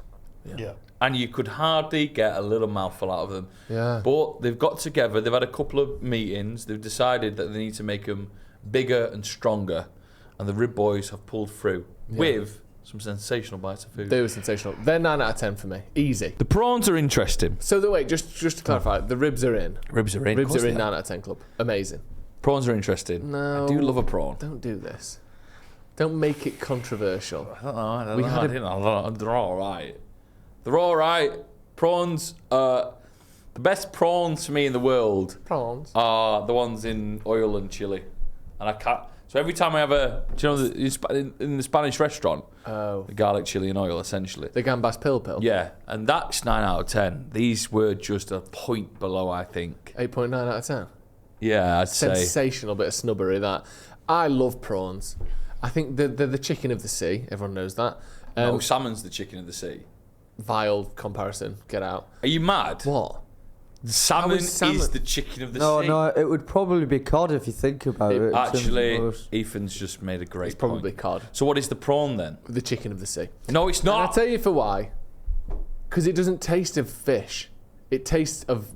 [SPEAKER 5] Yeah.
[SPEAKER 1] And you could hardly get a little mouthful out of them.
[SPEAKER 2] Yeah.
[SPEAKER 1] But they've got together, they've had a couple of meetings, they've decided that they need to make them bigger and stronger. And the rib boys have pulled through with some sensational bites of food.
[SPEAKER 2] They were sensational. They're 9 out of 10 for me. Easy.
[SPEAKER 1] The prawns are interesting.
[SPEAKER 2] So wait, just to clarify, the ribs are in.
[SPEAKER 1] Ribs are in.
[SPEAKER 2] Ribs
[SPEAKER 1] Of course
[SPEAKER 2] are in
[SPEAKER 1] they
[SPEAKER 2] 9 out of 10 club. Amazing.
[SPEAKER 1] Prawns are interesting.
[SPEAKER 2] No.
[SPEAKER 1] I do love a prawn.
[SPEAKER 2] Don't do this. Don't make it controversial.
[SPEAKER 1] I don't know. I don't
[SPEAKER 2] We
[SPEAKER 1] know.
[SPEAKER 2] had
[SPEAKER 1] I
[SPEAKER 2] a-
[SPEAKER 1] didn't know. They're all right. They're all right. Prawns, the best prawns for me in the world
[SPEAKER 2] Prawns.
[SPEAKER 1] are the ones in oil and chili. And I can't. So every time I have do you know, in the Spanish restaurant,
[SPEAKER 2] Oh.
[SPEAKER 1] the garlic, chili, and oil, essentially.
[SPEAKER 2] The gambas pill.
[SPEAKER 1] Yeah, and that's 9 out of 10. These were just a point below, I think.
[SPEAKER 2] 8.9 out of 10.
[SPEAKER 1] Yeah, I'd say.
[SPEAKER 2] Sensational bit of snubbery, that. I love prawns. I think they're the chicken of the sea. Everyone knows that.
[SPEAKER 1] No, salmon's the chicken of the sea.
[SPEAKER 2] Vile comparison. Get out.
[SPEAKER 1] Are you mad?
[SPEAKER 2] What?
[SPEAKER 1] Salmon
[SPEAKER 2] is salmon-
[SPEAKER 1] is the chicken of the
[SPEAKER 4] No,
[SPEAKER 1] sea.
[SPEAKER 4] no, it would probably be cod if you think about it. in terms of
[SPEAKER 1] Actually,
[SPEAKER 4] most.
[SPEAKER 1] Ethan's just made a great
[SPEAKER 2] It's probably
[SPEAKER 1] point.
[SPEAKER 2] cod.
[SPEAKER 1] So what is the prawn then?
[SPEAKER 2] The chicken of the sea.
[SPEAKER 1] No, it's
[SPEAKER 2] And I'll
[SPEAKER 1] not.
[SPEAKER 2] tell you for why. Because it doesn't taste of fish. It tastes of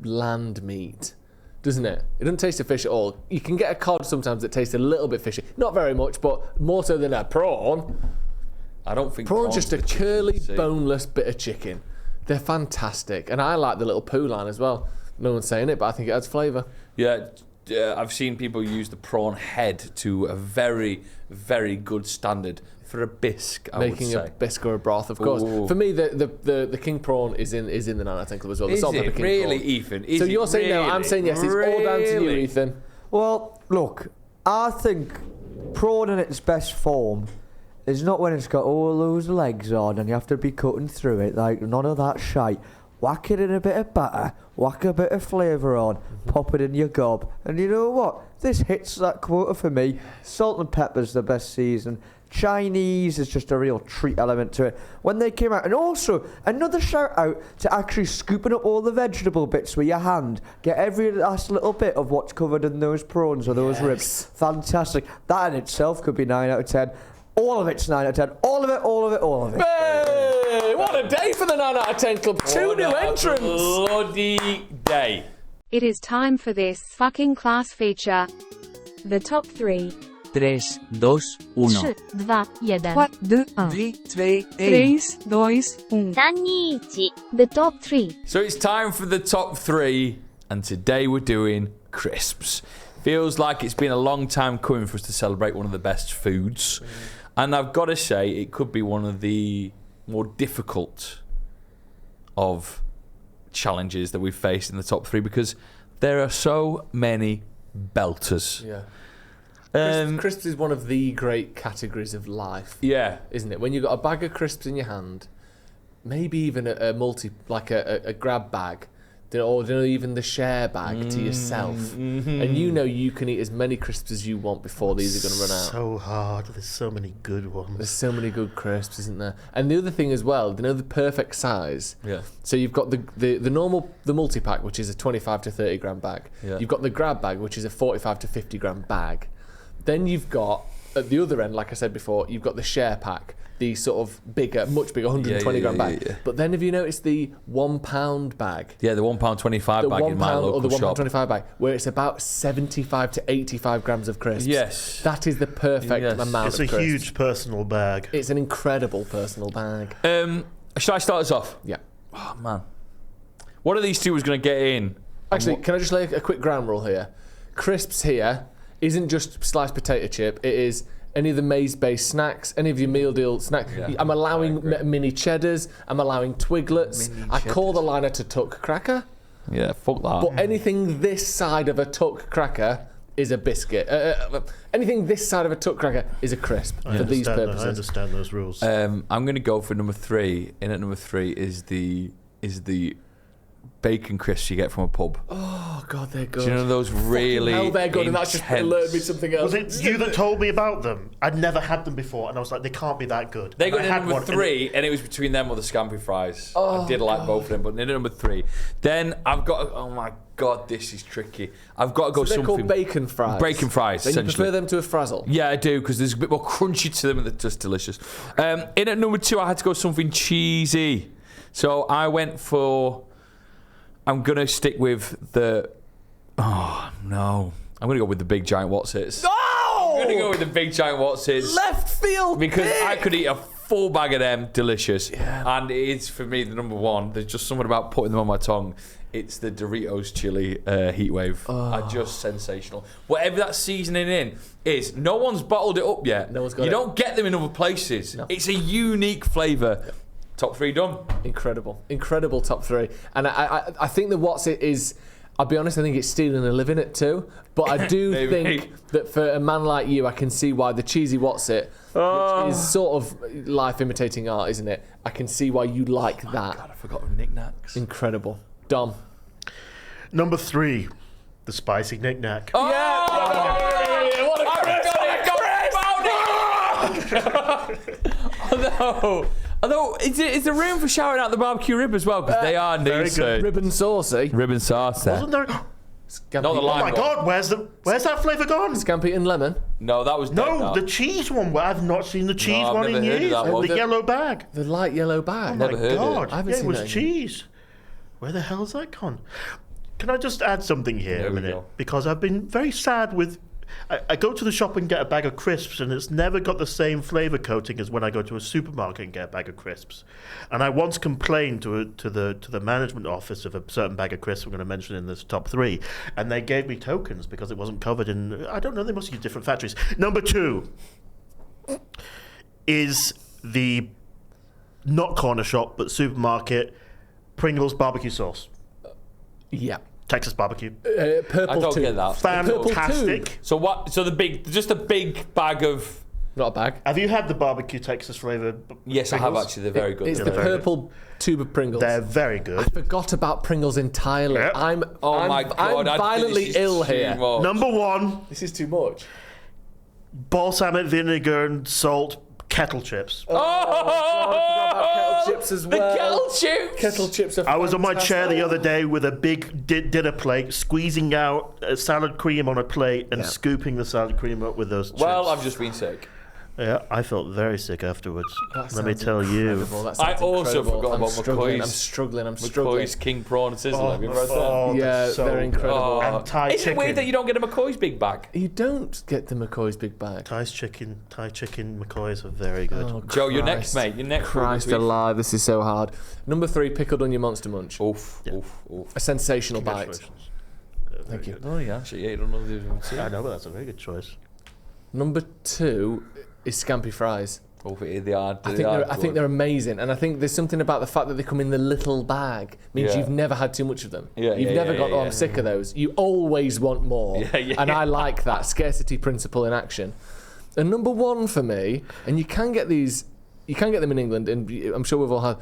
[SPEAKER 2] land meat, doesn't it? It doesn't taste of fish at all. You can get a cod sometimes that tastes a little bit fishy. Not very much, but more so than a prawn.
[SPEAKER 1] I don't think
[SPEAKER 2] Prawn's just a
[SPEAKER 1] the chicken of
[SPEAKER 2] curly,
[SPEAKER 1] the sea.
[SPEAKER 2] boneless bit of chicken. They're fantastic. And I like the little poo line as well. No one's saying it, but I think it adds flavour.
[SPEAKER 1] Yeah, I've seen people use the prawn head to a very, very good standard for a bisque, I
[SPEAKER 2] Making
[SPEAKER 1] would
[SPEAKER 2] a
[SPEAKER 1] say.
[SPEAKER 2] bisque or a broth, of course.
[SPEAKER 1] Ooh.
[SPEAKER 2] For me, the king prawn is in the 9 out of 10 club as well. The
[SPEAKER 1] Is
[SPEAKER 2] salt and
[SPEAKER 1] it
[SPEAKER 2] pepper king
[SPEAKER 1] really,
[SPEAKER 2] prawn.
[SPEAKER 1] Ethan? Is
[SPEAKER 2] So
[SPEAKER 1] it
[SPEAKER 2] you're saying no, I'm
[SPEAKER 1] really?
[SPEAKER 2] saying yes. It's all down to you,
[SPEAKER 1] Really?
[SPEAKER 2] Ethan.
[SPEAKER 4] Well, look, I think prawn in its best form is not when it's got all those legs on and you have to be cutting through it. Like, none of that shite. Whack it in a bit of batter, whack a bit of flavour on, pop it in your gob. And you know what? This hits that quota for me. Salt and pepper's the best season. Chinese is just a real treat element to it. When they came out, and also another shout out to actually scooping up all the vegetable bits with your hand. Get every last little bit of what's covered in those prawns or those ribs. Fantastic. That in itself could be 9 out of 10. All of it's 9 out of 10. All of it, all of it, all of it.
[SPEAKER 2] Hey, what a day for the 9 out of 10 club. Two new entrants.
[SPEAKER 1] Bloody day.
[SPEAKER 6] It is time for this fucking class feature. The top 3.
[SPEAKER 7] 3, 2, 1.
[SPEAKER 6] 3, 2, 1.
[SPEAKER 7] 3, 2, 1.
[SPEAKER 6] 3, 2, 1. 321. The top 3.
[SPEAKER 1] So it's time for the top 3, and today we're doing crisps. Feels like it's been a long time coming for us to celebrate one of the best foods. And I've got to say, it could be one of the more difficult of challenges that we've faced in the top 3 because there are so many belters.
[SPEAKER 2] Yeah.
[SPEAKER 1] Um,
[SPEAKER 2] Crisps is one of the great categories of life,
[SPEAKER 1] yeah.
[SPEAKER 2] isn't it? When you've got a bag of crisps in your hand, maybe even a multi, like a grab bag, or even the share bag to yourself, and you know you can eat as many crisps as you want before these are going to run out.
[SPEAKER 5] So hard. There's so many good ones.
[SPEAKER 2] There's so many good crisps, isn't there? And the other thing as well, the perfect size.
[SPEAKER 1] Yeah.
[SPEAKER 2] So you've got the normal, the multi-pack, which is a 25 to 30 gram bag.
[SPEAKER 1] Yeah.
[SPEAKER 2] You've got the grab bag, which is a 45 to 50 gram bag. Then you've got, at the other end, like I said before, you've got the share pack, the sort of bigger, much bigger, 120 gram bag.
[SPEAKER 1] Yeah.
[SPEAKER 2] But then have you noticed the £1 bag?
[SPEAKER 1] Yeah, the £1.25
[SPEAKER 2] The
[SPEAKER 1] bag in my
[SPEAKER 2] £1
[SPEAKER 1] local
[SPEAKER 2] or the
[SPEAKER 1] shop.
[SPEAKER 2] £1.25 bag, where it's about 75 to 85 grams of crisps.
[SPEAKER 1] Yes.
[SPEAKER 2] That is the perfect
[SPEAKER 1] Yes.
[SPEAKER 2] amount
[SPEAKER 5] It's
[SPEAKER 2] of
[SPEAKER 5] a
[SPEAKER 2] crisps.
[SPEAKER 5] huge personal bag.
[SPEAKER 2] It's an incredible personal bag.
[SPEAKER 1] Should I start us off?
[SPEAKER 2] Yeah.
[SPEAKER 1] Oh, man. One of these two was going to get in.
[SPEAKER 2] Actually, can I just lay a quick ground rule here? Crisps here isn't just sliced potato chip. It is any of the maize-based snacks, any of your meal deal snacks.
[SPEAKER 1] Yeah,
[SPEAKER 2] I'm allowing mini cheddars. I'm allowing twiglets. I call the line a tuck cracker.
[SPEAKER 1] Yeah, fuck that.
[SPEAKER 2] But anything this side of a tuck cracker is a biscuit. Anything this side of a tuck cracker is a crisp for these purposes.
[SPEAKER 5] I understand those rules.
[SPEAKER 1] I'm going to go for number 3. In at number 3 is the bacon crisps you get from a pub.
[SPEAKER 2] Oh God, they're good.
[SPEAKER 1] Do you know those really
[SPEAKER 2] Hell, they're good, and that's just
[SPEAKER 1] intense-
[SPEAKER 2] alerted me to something else.
[SPEAKER 5] Was it you that told me about them? I'd never had them before, and I was like, they can't be that good.
[SPEAKER 1] They
[SPEAKER 5] And
[SPEAKER 1] got
[SPEAKER 5] I
[SPEAKER 1] in
[SPEAKER 5] had
[SPEAKER 1] number
[SPEAKER 5] one, and
[SPEAKER 1] 3, and it was between them or the scampi fries. I did like both of them, but in number 3. Then I've got. Oh my God, this is tricky. I've got to go
[SPEAKER 2] So they're
[SPEAKER 1] something.
[SPEAKER 2] called bacon fries.
[SPEAKER 1] Bacon fries,
[SPEAKER 2] Then you
[SPEAKER 1] essentially.
[SPEAKER 2] prefer them to a frazzle?
[SPEAKER 1] Yeah, I do, because there's a bit more crunchy to them, and they're just delicious. In at number 2, I had to go something cheesy. So I went for... I'm going to stick with the... Oh, no. I'm going to go with the big giant What's-Its.
[SPEAKER 2] No!
[SPEAKER 1] I'm going to go with the big giant What's-Its.
[SPEAKER 2] Left field
[SPEAKER 1] Because
[SPEAKER 2] pick!
[SPEAKER 1] I could eat a full bag of them, delicious. Yeah. And it is, for me, the number 1. There's just something about putting them on my tongue. It's the Doritos chili heat wave. Are just sensational. Whatever that seasoning in is, no one's bottled it up yet.
[SPEAKER 2] No one's got
[SPEAKER 1] you
[SPEAKER 2] it.
[SPEAKER 1] don't get them in other places.
[SPEAKER 2] No.
[SPEAKER 1] It's a unique flavour. Yep. Top 3 done.
[SPEAKER 2] Incredible top 3. And I think that what's it is, I'll be honest, I think it's stealing a living it too. But I do think that for a man like you, I can see why the cheesy what's it, which is sort of life imitating art, isn't it? I can see why you like that.
[SPEAKER 1] God, I forgot the knickknacks.
[SPEAKER 2] Incredible. Dom.
[SPEAKER 5] Number 3, the spicy knick-knack.
[SPEAKER 1] Oh!
[SPEAKER 2] Yeah. What a
[SPEAKER 1] Although, is there room for shouting out the barbecue rib as well? Because they are
[SPEAKER 5] very good.
[SPEAKER 2] Ribbon saucy.
[SPEAKER 1] Ribbon sauce there.
[SPEAKER 5] Wasn't there?
[SPEAKER 2] Scampi.
[SPEAKER 1] Not the
[SPEAKER 5] Oh
[SPEAKER 1] lime
[SPEAKER 5] my
[SPEAKER 1] one.
[SPEAKER 5] God, where's that flavour gone?
[SPEAKER 2] Scampi and lemon.
[SPEAKER 1] No, that was dead,
[SPEAKER 5] No,
[SPEAKER 1] that.
[SPEAKER 5] the cheese one. I've not seen the cheese
[SPEAKER 1] I've
[SPEAKER 5] one in
[SPEAKER 1] never heard of
[SPEAKER 5] years.
[SPEAKER 1] that one.
[SPEAKER 5] The yellow bag.
[SPEAKER 2] The light yellow bag.
[SPEAKER 5] Oh
[SPEAKER 1] Never
[SPEAKER 5] my
[SPEAKER 1] heard of it.
[SPEAKER 5] God.
[SPEAKER 2] I haven't
[SPEAKER 5] Yeah, it
[SPEAKER 2] seen
[SPEAKER 5] was
[SPEAKER 2] that.
[SPEAKER 5] cheese. Where the hell's that gone? Can I just add something here
[SPEAKER 1] There
[SPEAKER 5] a
[SPEAKER 1] we
[SPEAKER 5] minute?
[SPEAKER 1] go.
[SPEAKER 5] Because I've been very sad with... I go to the shop and get a bag of crisps, and it's never got the same flavour coating as when I go to a supermarket and get a bag of crisps. And I once complained to the management office of a certain bag of crisps I'm going to mention in this top 3, and they gave me tokens because it wasn't covered in... I don't know, they must use different factories. Number 2 is the not corner shop, but supermarket Pringles barbecue sauce.
[SPEAKER 2] Yeah.
[SPEAKER 5] Texas barbecue.
[SPEAKER 2] Purple
[SPEAKER 1] I don't
[SPEAKER 2] tube.
[SPEAKER 1] get that.
[SPEAKER 5] Fantastic.
[SPEAKER 1] So what? So just a big bag of...
[SPEAKER 2] Not a bag.
[SPEAKER 5] Have you had the barbecue Texas flavour?
[SPEAKER 1] Yes, I have actually. They're very good.
[SPEAKER 2] It's
[SPEAKER 1] They're
[SPEAKER 2] the
[SPEAKER 1] very good.
[SPEAKER 2] purple tube of Pringles.
[SPEAKER 5] They're very good.
[SPEAKER 2] I forgot about Pringles entirely.
[SPEAKER 5] Yep.
[SPEAKER 2] I'm
[SPEAKER 1] My God.
[SPEAKER 2] I'm
[SPEAKER 1] I think
[SPEAKER 2] violently
[SPEAKER 1] this is
[SPEAKER 2] ill
[SPEAKER 1] too
[SPEAKER 2] here.
[SPEAKER 1] much.
[SPEAKER 5] Number 1,
[SPEAKER 2] This is too much.
[SPEAKER 5] balsamic vinegar and salt kettle chips.
[SPEAKER 2] Kettle chips as well.
[SPEAKER 1] The kettle chips.
[SPEAKER 2] Kettle chips are
[SPEAKER 5] I was on my chair the
[SPEAKER 2] fantastic.
[SPEAKER 5] other day with a big dinner plate, squeezing out salad cream on a plate and scooping the salad cream up with those chips.
[SPEAKER 1] Well, I've just been sick.
[SPEAKER 5] Yeah, I felt very sick afterwards.
[SPEAKER 2] That
[SPEAKER 5] Let me
[SPEAKER 2] sounds
[SPEAKER 5] tell you.
[SPEAKER 2] incredible. That
[SPEAKER 1] I
[SPEAKER 2] sounds
[SPEAKER 1] also
[SPEAKER 2] incredible.
[SPEAKER 1] forgot
[SPEAKER 2] I'm
[SPEAKER 1] about
[SPEAKER 2] struggling,
[SPEAKER 1] McCoy's.
[SPEAKER 2] I'm struggling.
[SPEAKER 1] McCoy's King Prawn and Sizzle. Have you ever had that?
[SPEAKER 5] Oh,
[SPEAKER 2] Yeah,
[SPEAKER 5] so
[SPEAKER 2] they're
[SPEAKER 5] good.
[SPEAKER 2] incredible.
[SPEAKER 5] And Thai
[SPEAKER 1] Is it
[SPEAKER 5] chicken.
[SPEAKER 1] weird that you don't get a McCoy's big bag?
[SPEAKER 2] You don't get the McCoy's big bag.
[SPEAKER 5] Thai chicken, McCoys are very good.
[SPEAKER 2] Oh,
[SPEAKER 1] Joe, you're next,
[SPEAKER 2] Christ.
[SPEAKER 1] mate. You're next.
[SPEAKER 2] Christ
[SPEAKER 1] this week.
[SPEAKER 2] alive, this is so hard. Number 3, pickled onion monster munch.
[SPEAKER 1] Oof,
[SPEAKER 5] Yeah.
[SPEAKER 1] oof, oof.
[SPEAKER 2] A sensational bite.
[SPEAKER 5] Congratulations.
[SPEAKER 2] Thank you.
[SPEAKER 1] Oh, yeah, actually, yeah, you don't know the difference.
[SPEAKER 5] I know, but that's a very good choice.
[SPEAKER 2] Number 2 is scampi fries.
[SPEAKER 1] Oh, they are.
[SPEAKER 2] I think they're amazing, and I think there's something about the fact that they come in the little bag means
[SPEAKER 1] Yeah.
[SPEAKER 2] you've never had too much of them.
[SPEAKER 1] Yeah,
[SPEAKER 2] You've
[SPEAKER 1] yeah,
[SPEAKER 2] never
[SPEAKER 1] yeah,
[SPEAKER 2] got,
[SPEAKER 1] yeah,
[SPEAKER 2] I'm sick of those. You always want more, and I like that scarcity principle in action. And number 1 for me, and you can get these, you can get them in England, and I'm sure we've all had.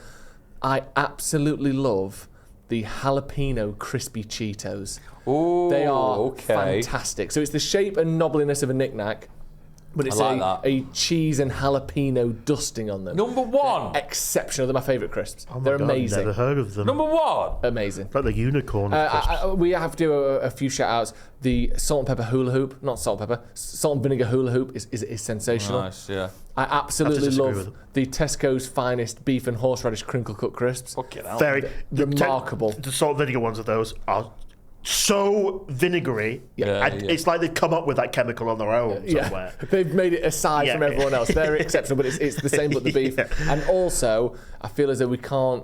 [SPEAKER 2] I absolutely love the jalapeno crispy Cheetos.
[SPEAKER 1] Ooh,
[SPEAKER 2] They are
[SPEAKER 1] okay.
[SPEAKER 2] fantastic. So it's the shape and knobbliness of a knick-knack, but it's
[SPEAKER 1] like that.
[SPEAKER 2] a cheese and jalapeno dusting on them.
[SPEAKER 1] Number 1.
[SPEAKER 2] Exceptional. They're my favourite crisps.
[SPEAKER 5] Oh my
[SPEAKER 2] They're
[SPEAKER 5] God,
[SPEAKER 2] amazing.
[SPEAKER 5] Never heard of them.
[SPEAKER 1] Number 1.
[SPEAKER 2] Amazing.
[SPEAKER 5] Like the unicorn. crisps.
[SPEAKER 2] We have to do a few shout outs. The salt and pepper hula hoop, not salt and pepper, salt and vinegar hula hoop is sensational.
[SPEAKER 1] Nice, yeah.
[SPEAKER 2] I absolutely
[SPEAKER 5] disagree
[SPEAKER 2] love
[SPEAKER 5] with
[SPEAKER 2] the Tesco's finest beef and horseradish crinkle cut crisps.
[SPEAKER 1] Fucking hell.
[SPEAKER 5] Very
[SPEAKER 2] remarkable.
[SPEAKER 5] The salt vinegar ones of those are so vinegary.
[SPEAKER 1] Yeah,
[SPEAKER 5] And
[SPEAKER 1] yeah.
[SPEAKER 5] it's like they've come up with that chemical on their own somewhere.
[SPEAKER 2] Yeah, they've made it aside
[SPEAKER 5] Yeah.
[SPEAKER 2] from everyone else. They're exceptional, but it's the same but the beef.
[SPEAKER 5] Yeah.
[SPEAKER 2] And also, I feel as though we can't.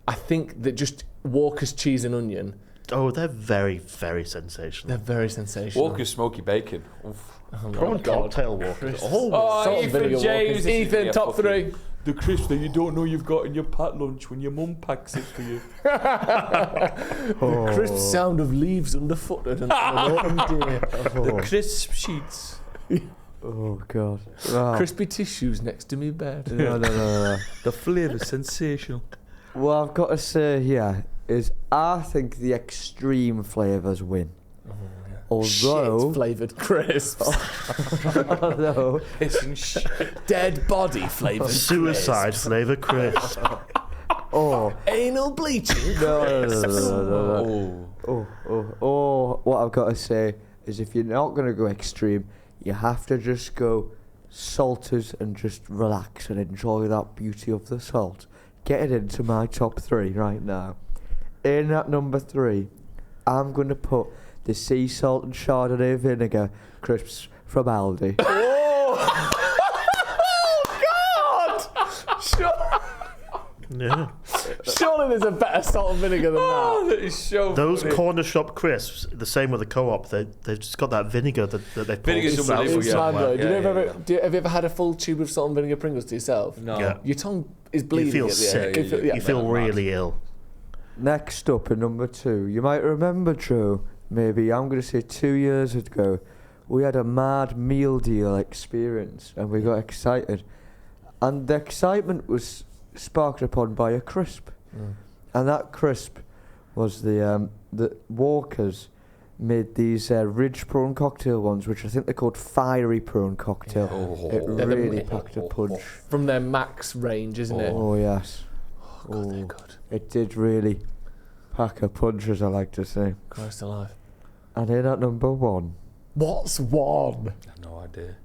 [SPEAKER 2] I think that just Walker's cheese and onion,
[SPEAKER 5] Oh, they're very, very sensational.
[SPEAKER 2] they're very sensational.
[SPEAKER 1] Walker's smoky bacon. Oof.
[SPEAKER 5] Prawn cocktail walkers. Oh,
[SPEAKER 1] Oh,
[SPEAKER 2] Salt and
[SPEAKER 1] Ethan
[SPEAKER 2] vinegar
[SPEAKER 1] James.
[SPEAKER 2] Walkers.
[SPEAKER 1] this is
[SPEAKER 2] Ethan,
[SPEAKER 1] yeah,
[SPEAKER 2] top
[SPEAKER 1] fucking-
[SPEAKER 2] 3.
[SPEAKER 1] The crisp that you don't know you've got in your packed lunch when your mum packs it for you.
[SPEAKER 2] The crisp sound of leaves underfoot and an autumn day.
[SPEAKER 1] The crisp sheets.
[SPEAKER 4] Oh God. Wow.
[SPEAKER 2] Crispy tissues next to me bed.
[SPEAKER 4] No.
[SPEAKER 1] The flavour sensational.
[SPEAKER 4] Well, I've got to say here, is I think the extreme flavours win. Although
[SPEAKER 2] flavoured crisps.
[SPEAKER 4] although
[SPEAKER 1] Pissing shit.
[SPEAKER 2] Dead body flavoured
[SPEAKER 5] Suicide flavour crisp.
[SPEAKER 2] Anal bleaching
[SPEAKER 4] what I've got to say is if you're not going to go extreme, you have to just go salted and just relax and enjoy that beauty of the salt. Get it into my top 3 right now. In at number 3, I'm going to put the sea salt and Chardonnay vinegar crisps from Aldi.
[SPEAKER 5] Yeah.
[SPEAKER 2] Surely there's a better salt and vinegar than that.
[SPEAKER 1] That is so
[SPEAKER 5] Those
[SPEAKER 1] funny.
[SPEAKER 5] corner shop crisps, the same with the Co-op. They've just got that vinegar that they pull.
[SPEAKER 1] Vinegar's unbelievable,
[SPEAKER 2] It's
[SPEAKER 1] yeah.
[SPEAKER 2] mad, though.
[SPEAKER 1] Yeah,
[SPEAKER 2] Have you ever had a full tube of salt and vinegar Pringles to yourself?
[SPEAKER 1] No.
[SPEAKER 5] Yeah.
[SPEAKER 2] Your tongue is bleeding.
[SPEAKER 5] You feel
[SPEAKER 2] at the
[SPEAKER 5] sick.
[SPEAKER 2] end.
[SPEAKER 5] You feel really ill.
[SPEAKER 4] Next up, in number 2, you might remember, Joe, maybe I'm going to say 2 years ago, we had a mad meal deal experience and we got excited. And the excitement was sparked upon by a crisp. And that crisp was the Walkers made these ridge prawn cocktail ones, which I think they're called fiery prawn cocktail. It
[SPEAKER 2] They're the
[SPEAKER 4] really
[SPEAKER 2] mi-
[SPEAKER 4] packed a punch.
[SPEAKER 2] From their max range, isn't it?
[SPEAKER 4] Oh, yes.
[SPEAKER 2] God, they're good.
[SPEAKER 4] It did really pack a punch, as I like to say.
[SPEAKER 2] Christ alive.
[SPEAKER 4] And in at number 1,
[SPEAKER 2] What's one?
[SPEAKER 1] I have no idea.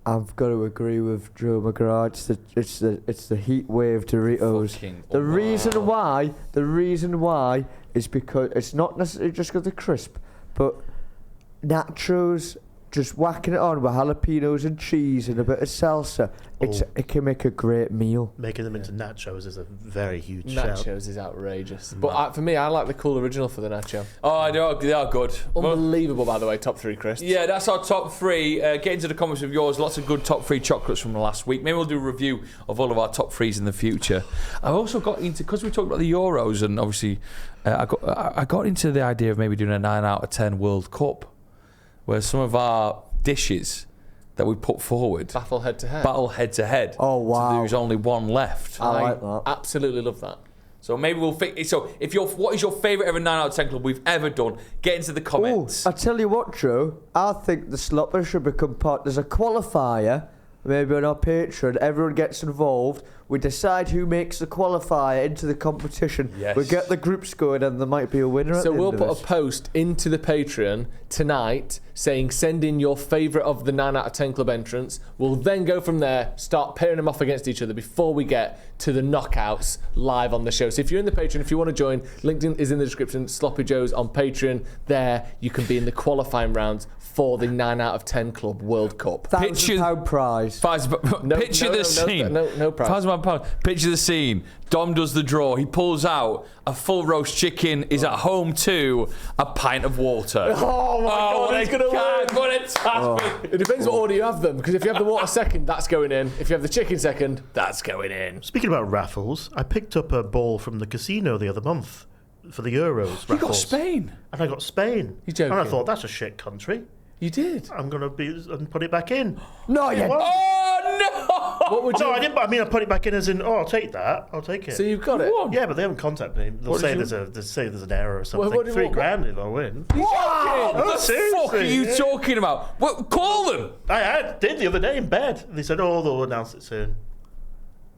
[SPEAKER 4] I've got to agree with Joe McGrath. It's the heat wave Doritos.
[SPEAKER 1] Fucking
[SPEAKER 4] The reason why is because it's not necessarily just because they're crisp, but nachos, just whacking it on with jalapenos and cheese and a bit of salsa, it can make a great meal.
[SPEAKER 5] Making them into nachos is a very huge shout.
[SPEAKER 2] Nachos is outrageous. But for me, I like the cool original for the nacho.
[SPEAKER 1] Oh, they are good. Well,
[SPEAKER 2] Unbelievable, by the way, top 3 crisps.
[SPEAKER 1] yeah, that's our top 3. Get into the comments with yours. Lots of good top 3 chocolates from the last week. Maybe we'll do a review of all of our top 3s in the future. I've also got into, because we talked about the Euros, and obviously I got into the idea of maybe doing a 9 out of 10 World Cup, where some of our dishes that we put forward
[SPEAKER 2] Battle head to head.
[SPEAKER 1] battle head to head.
[SPEAKER 4] Oh, wow.
[SPEAKER 1] So there's only one left.
[SPEAKER 4] I like that.
[SPEAKER 2] Absolutely love that.
[SPEAKER 1] So maybe we'll fix. So what is your favourite ever 9 out of 10 club we've ever done? Get into the comments.
[SPEAKER 4] I tell you what, Joe, I think the Slopper should become part. There's a qualifier, maybe on our Patreon. Everyone gets involved. We decide who makes the qualifier into the competition.
[SPEAKER 1] Yes.
[SPEAKER 4] We get the groups going, and there might be a winner.
[SPEAKER 2] So we'll put a post into the Patreon tonight saying send in your favourite of the 9 out of 10 club entrants. We'll then go from there, start pairing them off against each other before we get to the knockouts live on the show. So if you're in the Patreon, if you want to join, LinkedIn is in the description. Sloppy Joe's on Patreon. There you can be in the qualifying rounds for the 9 out of 10 club World Cup.
[SPEAKER 4] £1,000 prize.
[SPEAKER 1] Picture the scene.
[SPEAKER 2] No prize.
[SPEAKER 1] £1,000. Picture the scene. Dom does the draw. He pulls out a full roast chicken. Is at home to a pint of water.
[SPEAKER 2] Oh my God, he's going to win.
[SPEAKER 1] What a task.
[SPEAKER 2] It depends what order you have them, because if you have the water second, that's going in. If you have the chicken second, that's going in.
[SPEAKER 5] Speaking about raffles, I picked up a ball from the casino the other month for the Euros raffles.
[SPEAKER 1] You got Spain.
[SPEAKER 5] And I got Spain.
[SPEAKER 2] You're joking.
[SPEAKER 5] And I thought, that's a shit country.
[SPEAKER 2] You did.
[SPEAKER 5] I'm going to put it back in.
[SPEAKER 4] No, you
[SPEAKER 5] What?
[SPEAKER 1] Oh no!
[SPEAKER 2] What would you?
[SPEAKER 5] No, I didn't. I mean, I put it back in as in, I'll take that. I'll take it.
[SPEAKER 2] So you've got it.
[SPEAKER 5] Yeah, but they haven't contacted me. They'll
[SPEAKER 1] What
[SPEAKER 5] say
[SPEAKER 1] did
[SPEAKER 5] there's an error or something.
[SPEAKER 2] what-
[SPEAKER 5] $3,000 if I win.
[SPEAKER 1] What the fuck
[SPEAKER 5] seriously,
[SPEAKER 1] are you
[SPEAKER 5] yeah.
[SPEAKER 1] talking about? What, call them.
[SPEAKER 5] I did the other day in bed. They said, they'll announce it soon.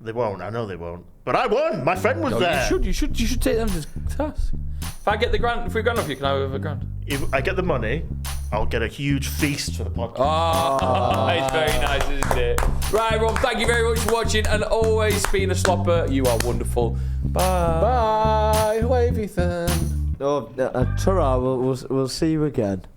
[SPEAKER 5] They won't. I know they won't. But I won. My friend was
[SPEAKER 1] No,
[SPEAKER 5] there.
[SPEAKER 1] you should take them to task. If I get the $3,000 off you, can I have a grand?
[SPEAKER 5] If I get the money, I'll get a huge feast for the podcast.
[SPEAKER 1] Oh, it's very nice, isn't it? Right, everyone, thank you very much for watching, and always being a slopper. You are wonderful. Bye.
[SPEAKER 2] Bye. Wave Ethan.
[SPEAKER 4] Oh, ta-ra, we'll see you again.